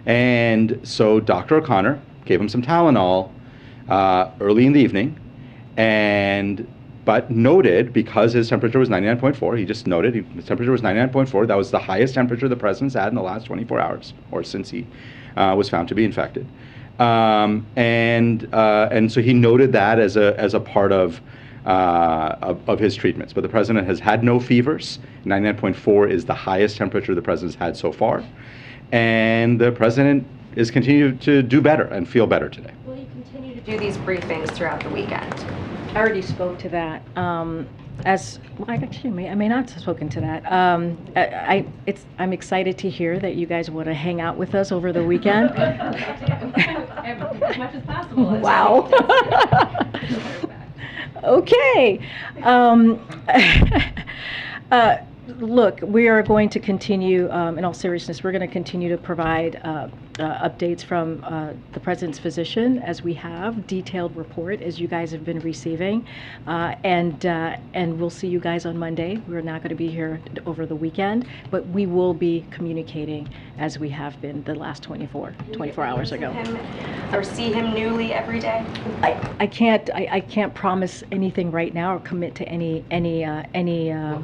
And so Dr. O'Connor gave him some Tylenol early in the evening, but noted, because his temperature was 99.4, he just noted his temperature was 99.4. That was the highest temperature the president's had in the last 24 hours, or since he was found to be infected. And so he noted that as a part of his treatments. But the president has had no fevers. 99.4 is the highest temperature the president's had so far. And the president is continuing to do better and feel better today. Will you continue to do these briefings throughout the weekend? I already spoke to that. I may not have spoken to that. I'm excited to hear that you guys want to hang out with us over the weekend. As much as possible. Wow. Okay. Look, we are going to continue, in all seriousness, we're going to continue to provide updates from the president's physician, as we have, detailed report as you guys have been receiving, and we'll see you guys on Monday. We're not going to be here over the weekend, but we will be communicating as we have been the last 24 hours ago. Or see him newly every day? I can't promise anything right now or commit to any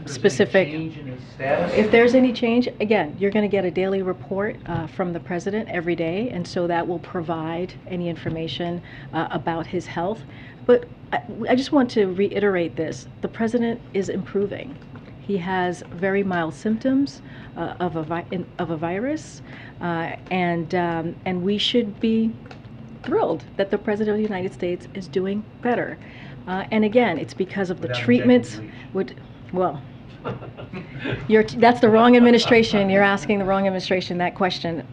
specific. If there's any change, again, you're going to get a daily report from the president every day, and so that will provide any information about his health. But I just want to reiterate this: the president is improving. He has very mild symptoms of a virus, and we should be thrilled that the president of the United States is doing better. And again, it's because of the treatments. That's the wrong administration. You're asking the wrong administration that question.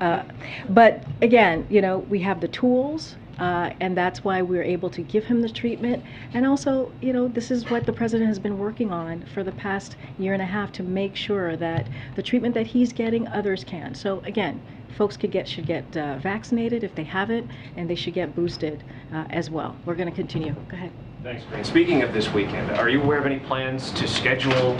But again, we have the tools. and that's why we're able to give him the treatment. And also, this is what the president has been working on for the past year and a half to make sure that the treatment that he's getting, others can. So again, folks should get vaccinated if they haven't, and they should get boosted as well. We're going to continue. Go ahead. Thanks, Green. Speaking of this weekend, are you aware of any plans to schedule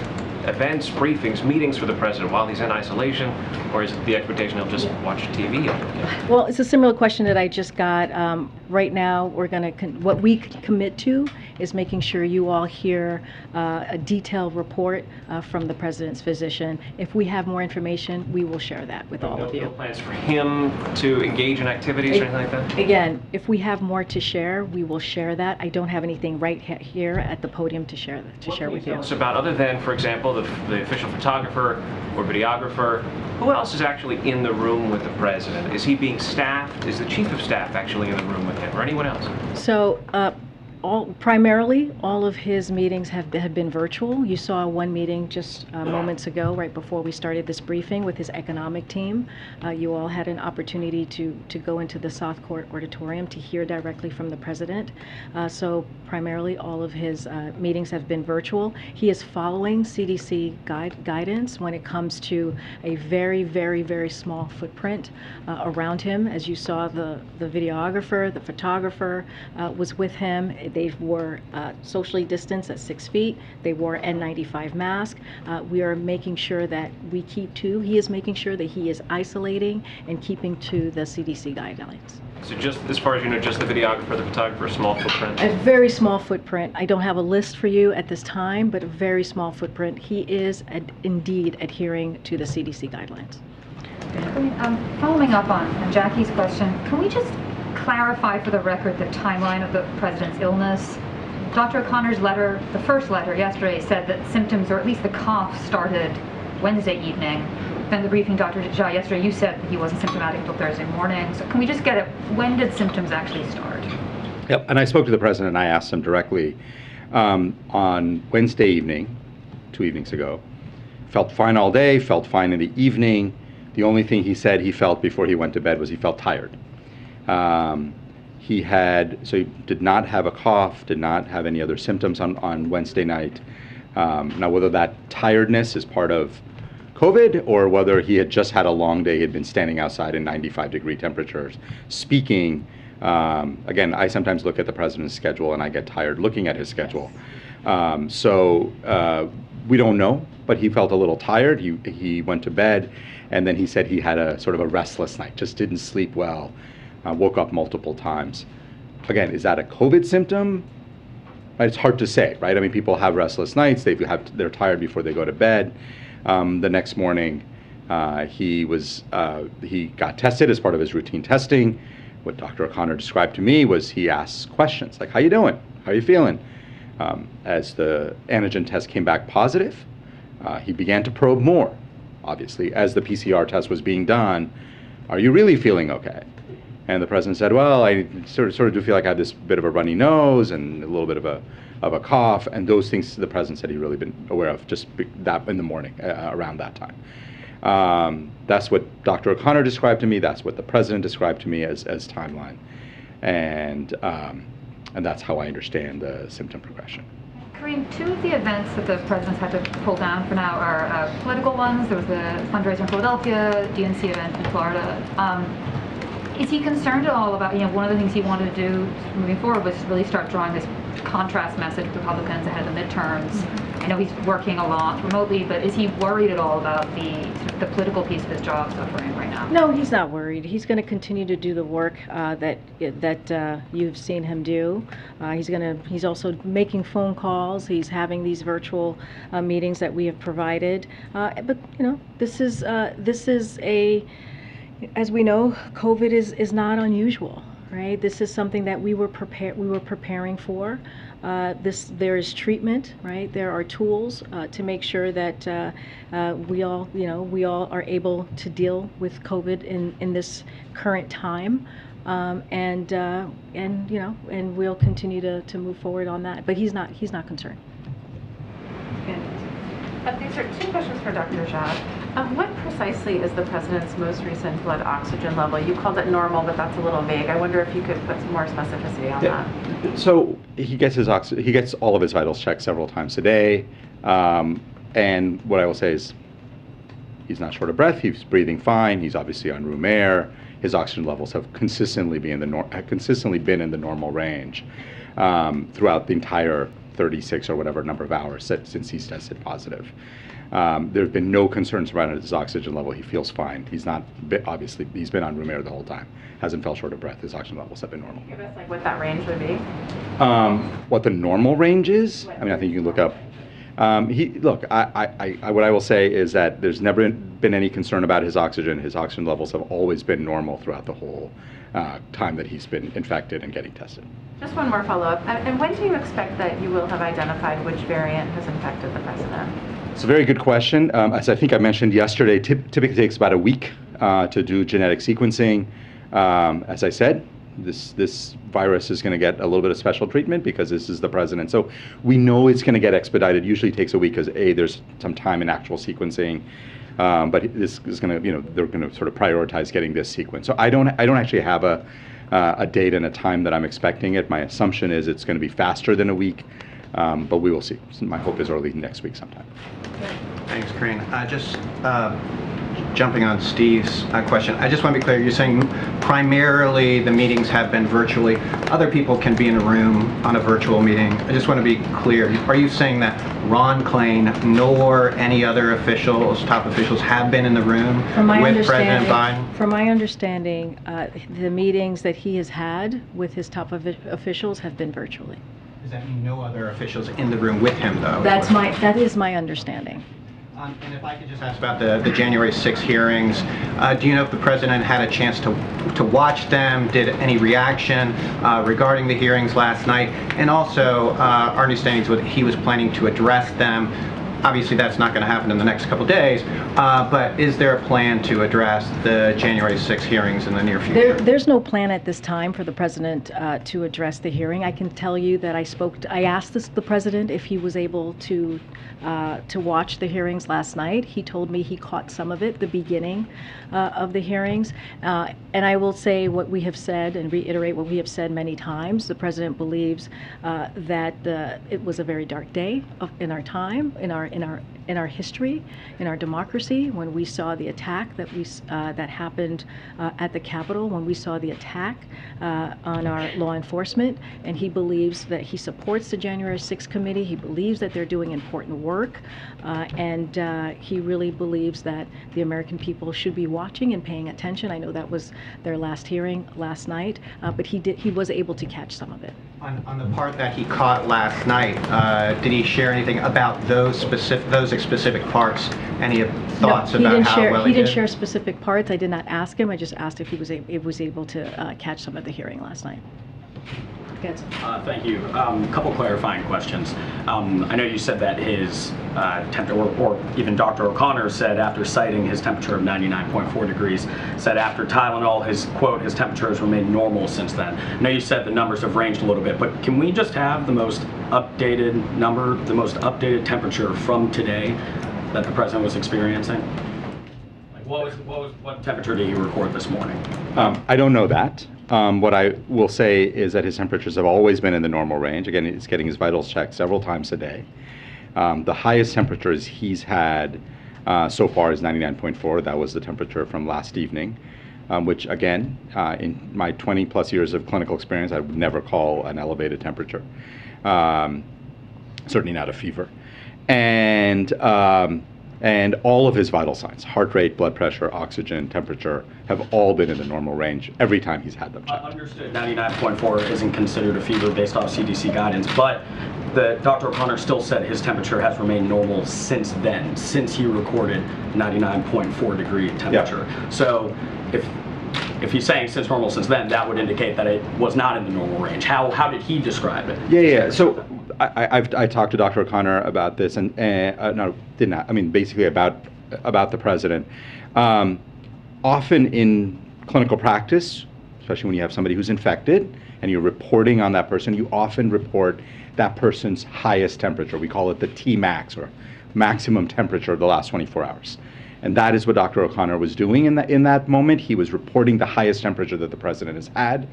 events, briefings, meetings for the president while he's in isolation, or is it the expectation he'll just watch TV all weekend? Well, it's a similar question that I just got. Right now, we're going to what we commit to is making sure you all hear a detailed report from the president's physician. If we have more information, we will share that with all of you. No plans for him to engage in activities or anything like that? Again, if we have more to share, we will share that. I don't have anything right here at the podium to share with you. Tell us about, other than, for example, the official photographer or videographer, who else is actually in the room with the president? Is he being staffed? Is the chief of staff actually in the room with him, or anyone else? So, primarily, all of his meetings have been virtual. You saw one meeting just moments ago, right before we started this briefing with his economic team. You all had an opportunity to go into the South Court Auditorium to hear directly from the president. So primarily, all of his meetings have been virtual. He is following CDC guidance when it comes to a very, very, very small footprint around him. As you saw, the videographer, the photographer was with him. They were socially distanced at 6 feet. They wore N95 mask. We are making sure that we keep to. He is making sure that he is isolating and keeping to the CDC guidelines. So just as far as you know, just the videographer, the photographer, small footprint? A very small footprint. I don't have a list for you at this time, but a very small footprint. He is indeed adhering to the CDC guidelines. Following up on Jackie's question, can we just clarify for the record the timeline of the president's illness? Dr. O'Connor's letter, the first letter yesterday, said that symptoms, or at least the cough, started Wednesday evening. Then the briefing, Dr. Jha, yesterday you said he wasn't symptomatic until Thursday morning. So can we just get it, when did symptoms actually start? Yep, and I spoke to the president and I asked him directly on Wednesday evening, 2 evenings ago. Felt fine all day, felt fine in the evening. The only thing he said he felt before he went to bed was he felt tired. He did not have a cough, did not have any other symptoms on Wednesday night. Now, whether that tiredness is part of COVID or whether he had just had a long day, he had been standing outside in 95-degree temperatures, speaking. Again, I sometimes look at the president's schedule and I get tired looking at his schedule. We don't know, but he felt a little tired. He went to bed, and then he said he had a sort of a restless night, just didn't sleep well. Woke up multiple times. Again, is that a COVID symptom? It's hard to say, right? I mean, people have restless nights. They're tired before they go to bed. The next morning, he got tested as part of his routine testing. What Dr. O'Connor described to me was he asked questions like, "How you doing? How you feeling?" As the antigen test came back positive, he began to probe more. Obviously, as the PCR test was being done, "Are you really feeling okay?" And the president said, "Well, I sort of do feel like I have this bit of a runny nose and a little bit of a cough," and those things the president said he'd really been aware of just that in the morning around that time. That's what Dr. O'Connor described to me. That's what the president described to me as timeline, and that's how I understand the symptom progression. Kareem, two of the events that the president's had to pull down for now are political ones. There was the fundraiser in Philadelphia, DNC event in Florida. Is he concerned at all about, one of the things he wanted to do moving forward was really start drawing this contrast message with Republicans ahead of the midterms? I know he's working a lot remotely, but is he worried at all about the political piece of his job suffering right now? No, he's not worried. He's going to continue to do the work that you've seen him do. He's also making phone calls. He's having these virtual meetings that we have provided. But this is as we know, COVID is not unusual, right? This is something that we were preparing for. There is treatment, right? There are tools to make sure that we all are able to deal with COVID in this current time, and we'll continue to move forward on that. But he's not concerned. These are two questions for Dr. Jha. What precisely is the president's most recent blood oxygen level? You called it normal, but that's a little vague. I wonder if you could put some more specificity on that. So he gets he gets all of his vitals checked several times a day, and what I will say is he's not short of breath. He's breathing fine. He's obviously on room air. His oxygen levels have consistently been in the normal range throughout the entire 36 or whatever number of hours since he's tested positive. There have been no concerns around his oxygen level. He feels fine. He's not, obviously, he's been on room air the whole time. Hasn't felt short of breath. His oxygen levels have been normal. Give us like what that range would be. What the normal range is? I mean, I think you can look up. Look, what I will say is that there's never been any concern about his oxygen. His oxygen levels have always been normal throughout the whole time that he's been infected and getting tested. Just one more follow-up. And when do you expect that you will have identified which variant has infected the president? It's a very good question. As I think I mentioned yesterday, typically takes about a week to do genetic sequencing. As I said, this virus is going to get a little bit of special treatment because this is the president. So we know it's going to get expedited. Usually takes a week because there's some time in actual sequencing. But this is going to, they're going to sort of prioritize getting this sequence. So I don't actually have a date and a time that I'm expecting it. My assumption is it's going to be faster than a week, but we will see. So my hope is early next week sometime. Thanks, Corinne. Just jumping on Steve's question, I just want to be clear. You're saying primarily the meetings have been virtually. Other people can be in a room on a virtual meeting. I just want to be clear. Are you saying that Ron Klain nor any other officials, top officials, have been in the room with President Biden? From my understanding, the meetings that he has had with his top officials have been virtually. Does that mean no other officials in the room with him, though? That is my understanding. And if I could just ask about the January 6 hearings, do you know if the president had a chance to watch them? Did any reaction regarding the hearings last night? And also, our understanding is that he was planning to address them. Obviously, that's not going to happen in the next couple days, but is there a plan to address the January 6 hearings in the near future? There's no plan at this time for the president to address the hearing. I can tell you that I asked the president if he was able to watch the hearings last night. He told me he caught some of it, the beginning of the hearings. And I will say what we have said and reiterate what we have said many times. The president believes that it was a very dark day in our time, in our history, in our democracy, when we saw the attack that happened at the Capitol, when we saw the attack on our law enforcement, and he believes that he supports the January 6th committee. He believes that they're doing important work, and he really believes that the American people should be watching and paying attention. I know that was their last hearing last night, but he was able to catch some of it. On the part that he caught last night, did he share anything about those specific parts? Any thoughts about how well he did? He didn't share specific parts. I did not ask him. I just asked if he was able to catch some of the hearing last night. Thank you. Couple clarifying questions. I know you said that his temperature, or even Dr. O'Connor said after citing his temperature of 99.4 degrees, said after Tylenol, his temperature has remained normal since then. I know you said the numbers have ranged a little bit, but can we just have the most updated number, the most updated temperature from today that the president was experiencing? Like what temperature did he record this morning? I don't know that. What I will say is that his temperatures have always been in the normal range. Again, he's getting his vitals checked several times a day. The highest temperatures he's had so far is 99.4. That was the temperature from last evening, which again, in my 20 plus years of clinical experience, I would never call an elevated temperature. Certainly not a fever. And all of his vital signs, heart rate, blood pressure, oxygen, temperature, have all been in the normal range every time he's had them checked. Understood. 99.4 isn't considered a fever based off CDC guidance, but Dr. O'Connor still said his temperature has remained normal since then, since he recorded 99.4 degree temperature. Yeah. So if he's saying since normal since then, that would indicate that it was not in the normal range. How did he describe it? Yeah. So I talked to Dr. O'Connor about this, and no, did not. I mean, basically about the president. Often in clinical practice, especially when you have somebody who's infected and you're reporting on that person, you often report that person's highest temperature. We call it the Tmax, or maximum temperature of the last 24 hours. And that is what Dr. O'Connor was doing in that moment. He was reporting the highest temperature that the president has had,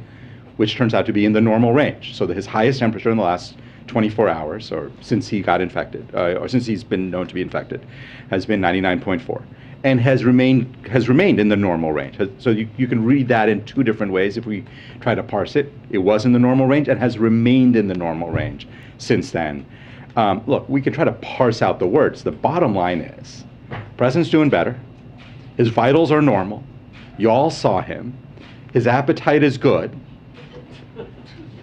which turns out to be in the normal range. So that his highest temperature in the last 24 hours, or since he got infected, or since he's been known to be infected, has been 99.4, and has remained in the normal range. So you can read that in two different ways. If we try to parse it, it was in the normal range and has remained in the normal range since then. Look, we can try to parse out the words. The bottom line is, President's doing better. His vitals are normal. You all saw him. His appetite is good.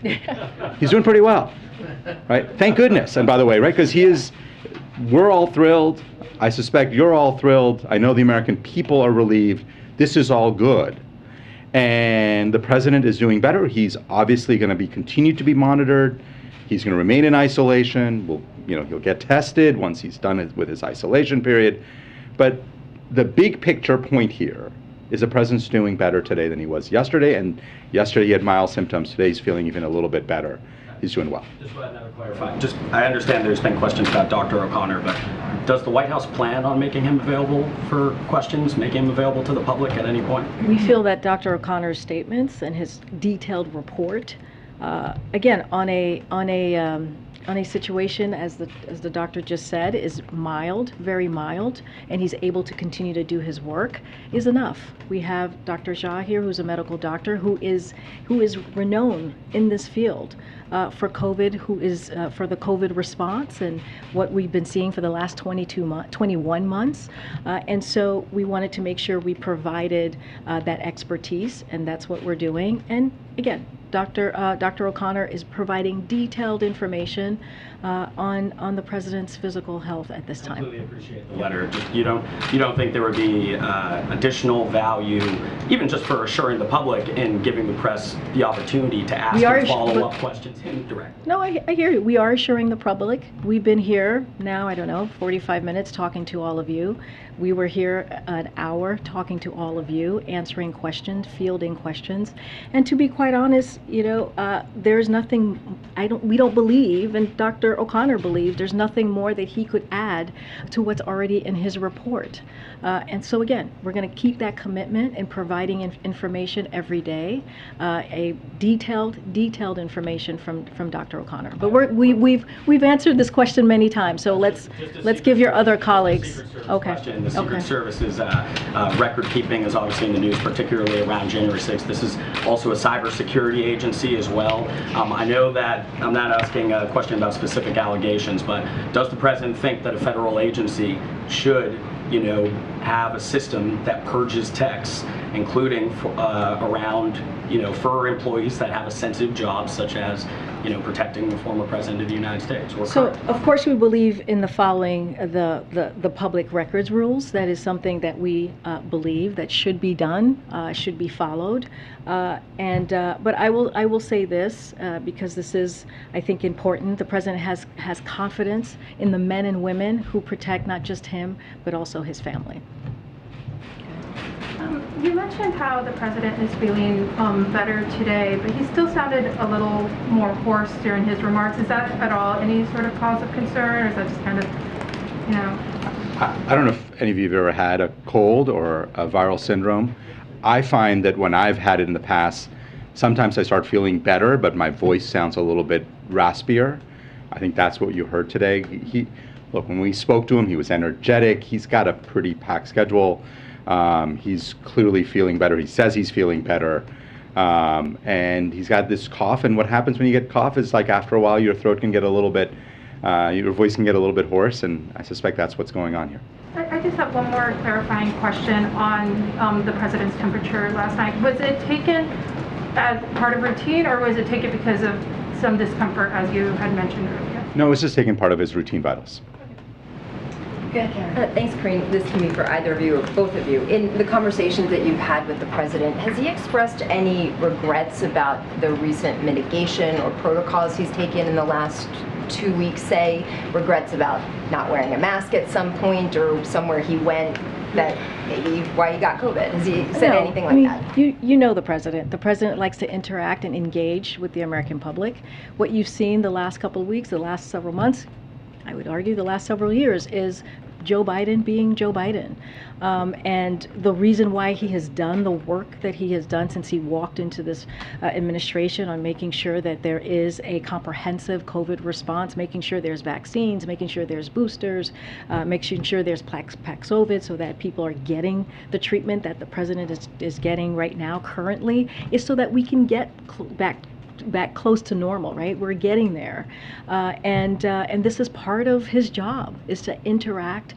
He's doing pretty well, right? Thank goodness. And by the way, right, because we're all thrilled. I suspect you're all thrilled. I know the American people are relieved. This is all good. And the president is doing better. He's obviously going to continue to be monitored. He's going to remain in isolation. He'll get tested once he's done with his isolation period. But the big picture point here is the president's doing better today than he was yesterday. And yesterday he had mild symptoms. Today he's feeling even a little bit better. He's doing well. Just want to clarify. I understand there's been questions about Dr. O'Connor, but does the White House plan on making him available for questions, making him available to the public at any point? We feel that Dr. O'Connor's statements and his detailed report, again, on a situation, as the doctor just said, is mild, very mild, and he's able to continue to do his work, is enough. We have Dr. Shah here, who's a medical doctor, who is renowned in this field for COVID, who is for the COVID response and what we've been seeing for the last 21 months. And so we wanted to make sure we provided that expertise, and that's what we're doing. And again, Dr. O'Connor is providing detailed information on the president's physical health at this time. Completely appreciate the letter. You don't think there would be additional value, even just for assuring the public and giving the press the opportunity to ask follow-up questions indirectly? No, I hear you. We are assuring the public. We've been here now, I don't know, 45 minutes talking to all of you. We were here an hour talking to all of you, answering questions, fielding questions. And to be quite honest, there's nothing, we don't believe, and Dr. O'Connor believes, there's nothing more that he could add to what's already in his report. And so again, we're going to keep that commitment in providing information every day, a detailed information from Dr. O'Connor. But we've answered this question many times, so let's give your other colleagues. Okay. The Secret Service's record keeping is obviously in the news, particularly around January 6th. This is also a cybersecurity agency as well. I know that I'm not asking a question about specific allegations, but does the president think that a federal agency should, have a system that purges texts, including around, for employees that have a sensitive job, such as, protecting the former president of the United States? So, of course, we believe in the following the public records rules. That is something that we believe that should be done, should be followed. But I will say this because this is, I think, important. The president has confidence in the men and women who protect not just him, but also his family. You mentioned how the president is feeling better today, but he still sounded a little more hoarse during his remarks. Is that at all any sort of cause of concern, or is that just kind of, I don't know if any of you have ever had a cold or a viral syndrome. I find that when I've had it in the past, sometimes I start feeling better, but my voice sounds a little bit raspier. I think that's what you heard today. Look, when we spoke to him, he was energetic. He's got a pretty packed schedule. He's clearly feeling better. He says he's feeling better. And he's got this cough. And what happens when you get cough is, like, after a while, your throat can get a little bit, your voice can get a little bit hoarse. And I suspect that's what's going on here. I just have one more clarifying question on the president's temperature last night. Was it taken as part of routine, or was it taken because of some discomfort, as you had mentioned earlier? No, it's just taking part of his routine vitals. Thanks, Karine. This can be for either of you or both of you. In the conversations that you've had with the president, has he expressed any regrets about the recent mitigation or protocols he's taken in the last 2 weeks, say? Regrets about not wearing a mask at some point, or somewhere he went that maybe why he got COVID? Has he said anything like that? You know the president. The president likes to interact and engage with the American public. What you've seen the last couple of weeks, the last several months, I would argue the last several years, is Joe Biden being Joe Biden. And the reason why he has done the work that he has done since he walked into this administration on making sure that there is a comprehensive COVID response, making sure there's vaccines, making sure there's boosters, making sure there's Paxlovid so that people are getting the treatment that the president is getting right now currently, is so that we can get back close to normal, right? We're getting there, and this is part of his job, is to interact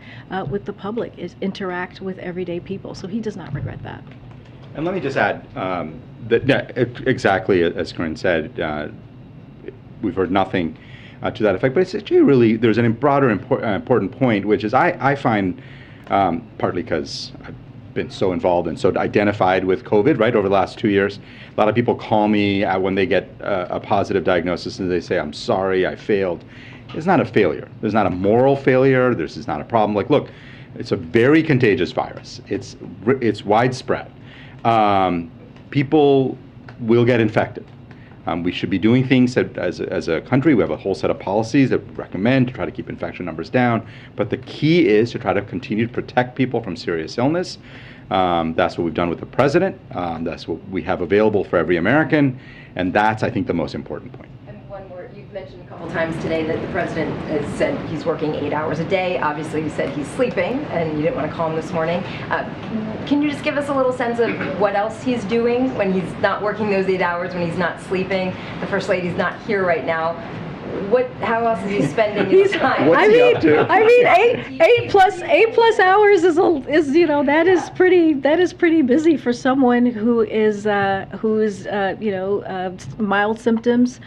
with the public, is interact with everyday people. So he does not regret that. And let me just add that exactly as Corinne said, we've heard nothing to that effect. But it's actually really, there's a broader important point, which is I find, partly because I've been so involved and so identified with COVID, right, over the last 2 years. A lot of people call me when they get a positive diagnosis and they say, I'm sorry, I failed. It's not a failure. There's not a moral failure. This is not a problem. Like, look, it's a very contagious virus. It's widespread. People will get infected. We should be doing things that, as a country, we have a whole set of policies that we recommend to try to keep infection numbers down. But the key is to try to continue to protect people from serious illness. That's what we've done with the president. That's what we have available for every American. And that's, I think, the most important point. And one more, you've mentioned a couple times today that the president has said he's working 8 hours a day. Obviously, you said he's sleeping, and you didn't want to call him this morning. Can you just give us a little sense of what else he's doing when he's not working those 8 hours, when he's not sleeping? The First Lady's not here right now. How else is he spending his time? I mean, eight plus hours is that is pretty busy for someone who is mild symptoms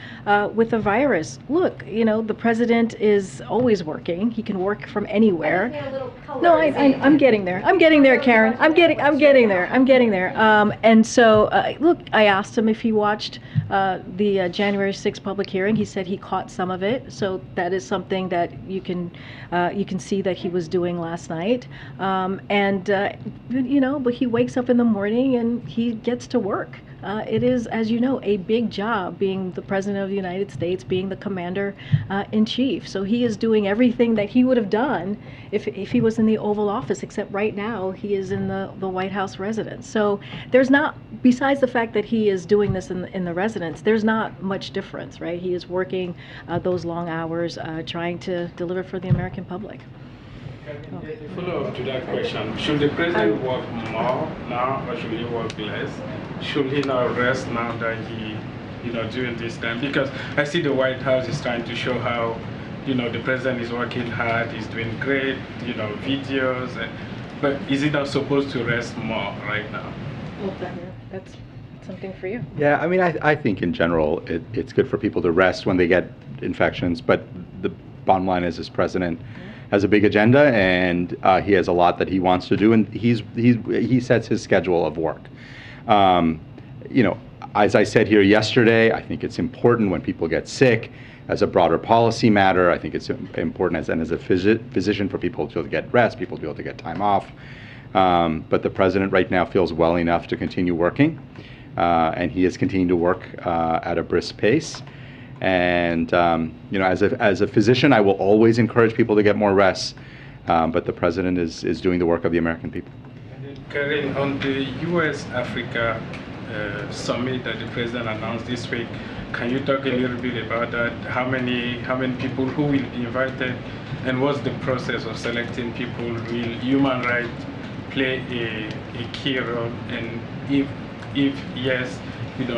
with a virus. Look, the president is always working. He can work from anywhere. No, I'm getting there. I'm getting there, Karen. I'm getting there. And so, look, I asked him if he watched the January 6th public hearing. He said he caught some of it. So that is something that you can see that he was doing last night. But he wakes up in the morning and he gets to work. It is, as you know, a big job being the President of the United States, being the Commander-in-Chief. So he is doing everything that he would have done if he was in the Oval Office, except right now he is in the White House residence. So there's not, besides the fact that he is doing this in the residence, there's not much difference, right? He is working those long hours, trying to deliver for the American public. Follow up to that question, should the president work more now or should he work less? Should he not rest now that he, during this time? Because I see the White House is trying to show how, the president is working hard, he's doing great, videos, but is he not supposed to rest more right now? Well, that's something for you. Yeah, I mean, I think in general it's good for people to rest when they get infections, but the bottom line is this president has a big agenda and he has a lot that he wants to do, and he sets his schedule of work. As I said here yesterday, I think it's important when people get sick as a broader policy matter. I think it's important as a physician for people to get rest, people to be able to get time off. But the president right now feels well enough to continue working, and he is continuing to work at a brisk pace. And as a physician, I will always encourage people to get more rest, but the president is doing the work of the American people. Karen, on the U.S.-Africa summit that the president announced this week, can you talk a little bit about that? How many people who will be invited, and what's the process of selecting people? Will human rights play a key role? And if yes,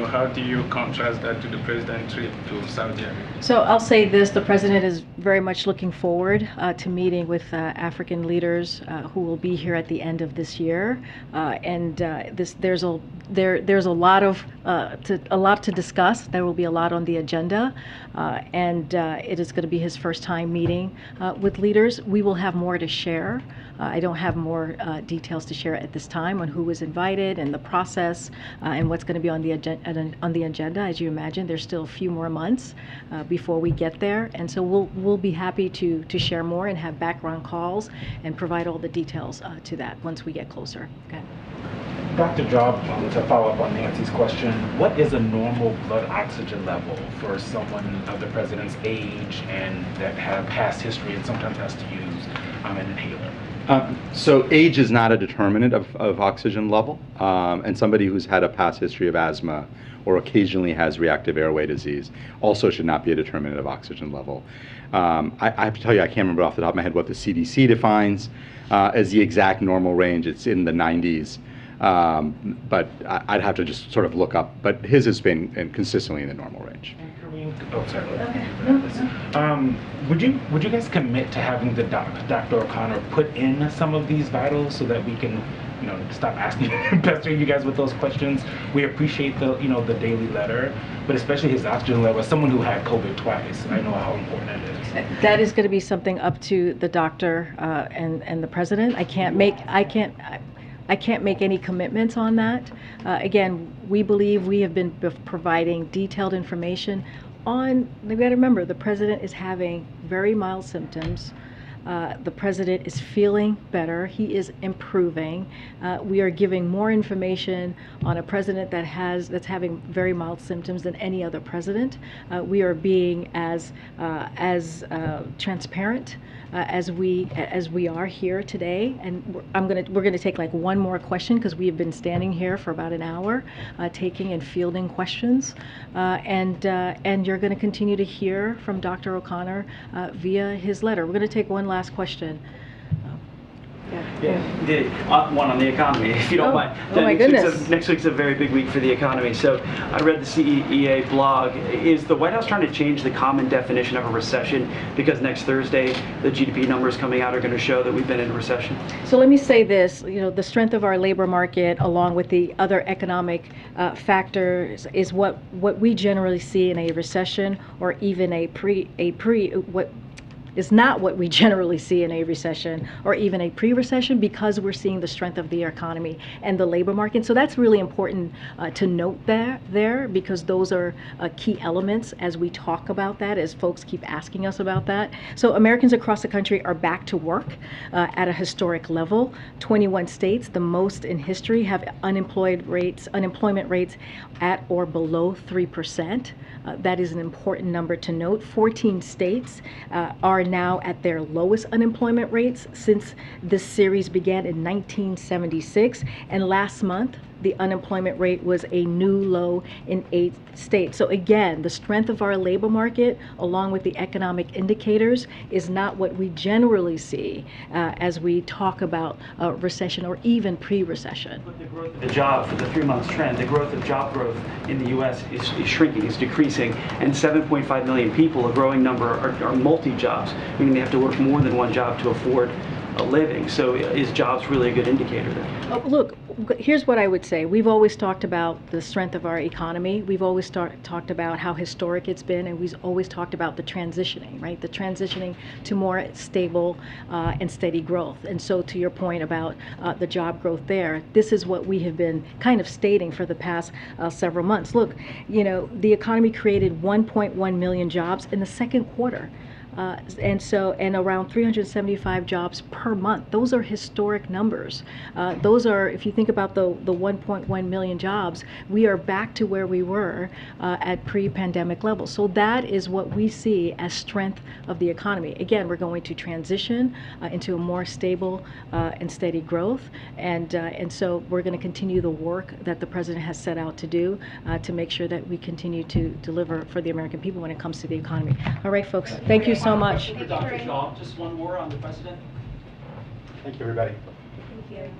how do you contrast that to the president's trip to Saudi Arabia? So I'll say this, the president is very much looking forward to meeting with African leaders who will be here at the end of this year. There's a lot to discuss. There will be a lot on the agenda, and it is going to be his first time meeting with leaders. We will have more to share. I don't have more details to share at this time on who was invited and the process and what's going to be on the agenda. As you imagine, there's still a few more months before we get there, and so we'll be happy to share more and have background calls and provide all the details to that once we get closer. Okay. Dr. Job, to follow up on Nancy's question, what is a normal blood oxygen level for someone of the president's age and that have past history and sometimes has to use an inhaler? So age is not a determinant of oxygen level, and somebody who's had a past history of asthma or occasionally has reactive airway disease also should not be a determinant of oxygen level. I have to tell you, I can't remember off the top of my head what the CDC defines as the exact normal range. It's in the 90s, but I'd have to just sort of look up. But his has been consistently in the normal range. Oh, sorry. Would you guys commit to having the Dr. O'Connor put in some of these vitals so that we can, stop asking, pestering you guys with those questions? We appreciate the, the daily letter, but especially his oxygen level. As someone who had COVID twice, I know how important it is. That is going to be something up to the doctor and the president. I can't make any commitments on that. Again, we believe we have been providing detailed information on, you've got to remember, the president is having very mild symptoms. The president is feeling better. He is improving. We are giving more information on a president that's having very mild symptoms than any other president. We are being as transparent as we are here today. And we're gonna take like one more question because we have been standing here for about an hour, taking and fielding questions. And you're going to continue to hear from Dr. O'Connor via his letter. We're going to take one last question. The one on the economy, if you don't mind. Oh my goodness. Next week's a very big week for the economy. So I read the CEA blog. Is the White House trying to change the common definition of a recession because next Thursday the GDP numbers coming out are going to show that we've been in a recession? So let me say this, the strength of our labor market along with the other economic factors is what we generally see in a recession or even is not what we generally see in a recession or even a pre-recession, because we're seeing the strength of the economy and the labor market. So that's really important to note there because those are key elements as we talk about that, as folks keep asking us about that. So Americans across the country are back to work at a historic level. 21 states, the most in history, have unemployment rates at or below 3%. That is an important number to note. 14 states are now at their lowest unemployment rates since this series began in 1976. And last month, the unemployment rate was a new low in 8 states. So again, the strength of our labor market, along with the economic indicators, is not what we generally see as we talk about recession or even pre-recession. But the growth of the job for the 3-month trend, the growth of job growth in the U.S. is shrinking, is decreasing, and 7.5 million people, a growing number, are multi-jobs, meaning they have to work more than one job to afford a living. So is jobs really a good indicator then? Look, here's what I would say. We've always talked about the strength of our economy. We've always talked about how historic it's been, and we've always talked about the transitioning, right? The transitioning to more stable and steady growth. And so to your point about the job growth there, this is what we have been kind of stating for the past several months. Look, the economy created 1.1 million jobs in the second quarter. And around 375 jobs per month. Those are historic numbers. Those are, if you think about the 1.1 million jobs, we are back to where we were at pre-pandemic levels. So that is what we see as strength of the economy. Again, we're going to transition into a more stable and steady growth, and so we're going to continue the work that the president has set out to do to make sure that we continue to deliver for the American people when it comes to the economy. All right, folks. Thank you so much. Dr. Shaw, just one more on the president. Thank you, everybody. Thank you.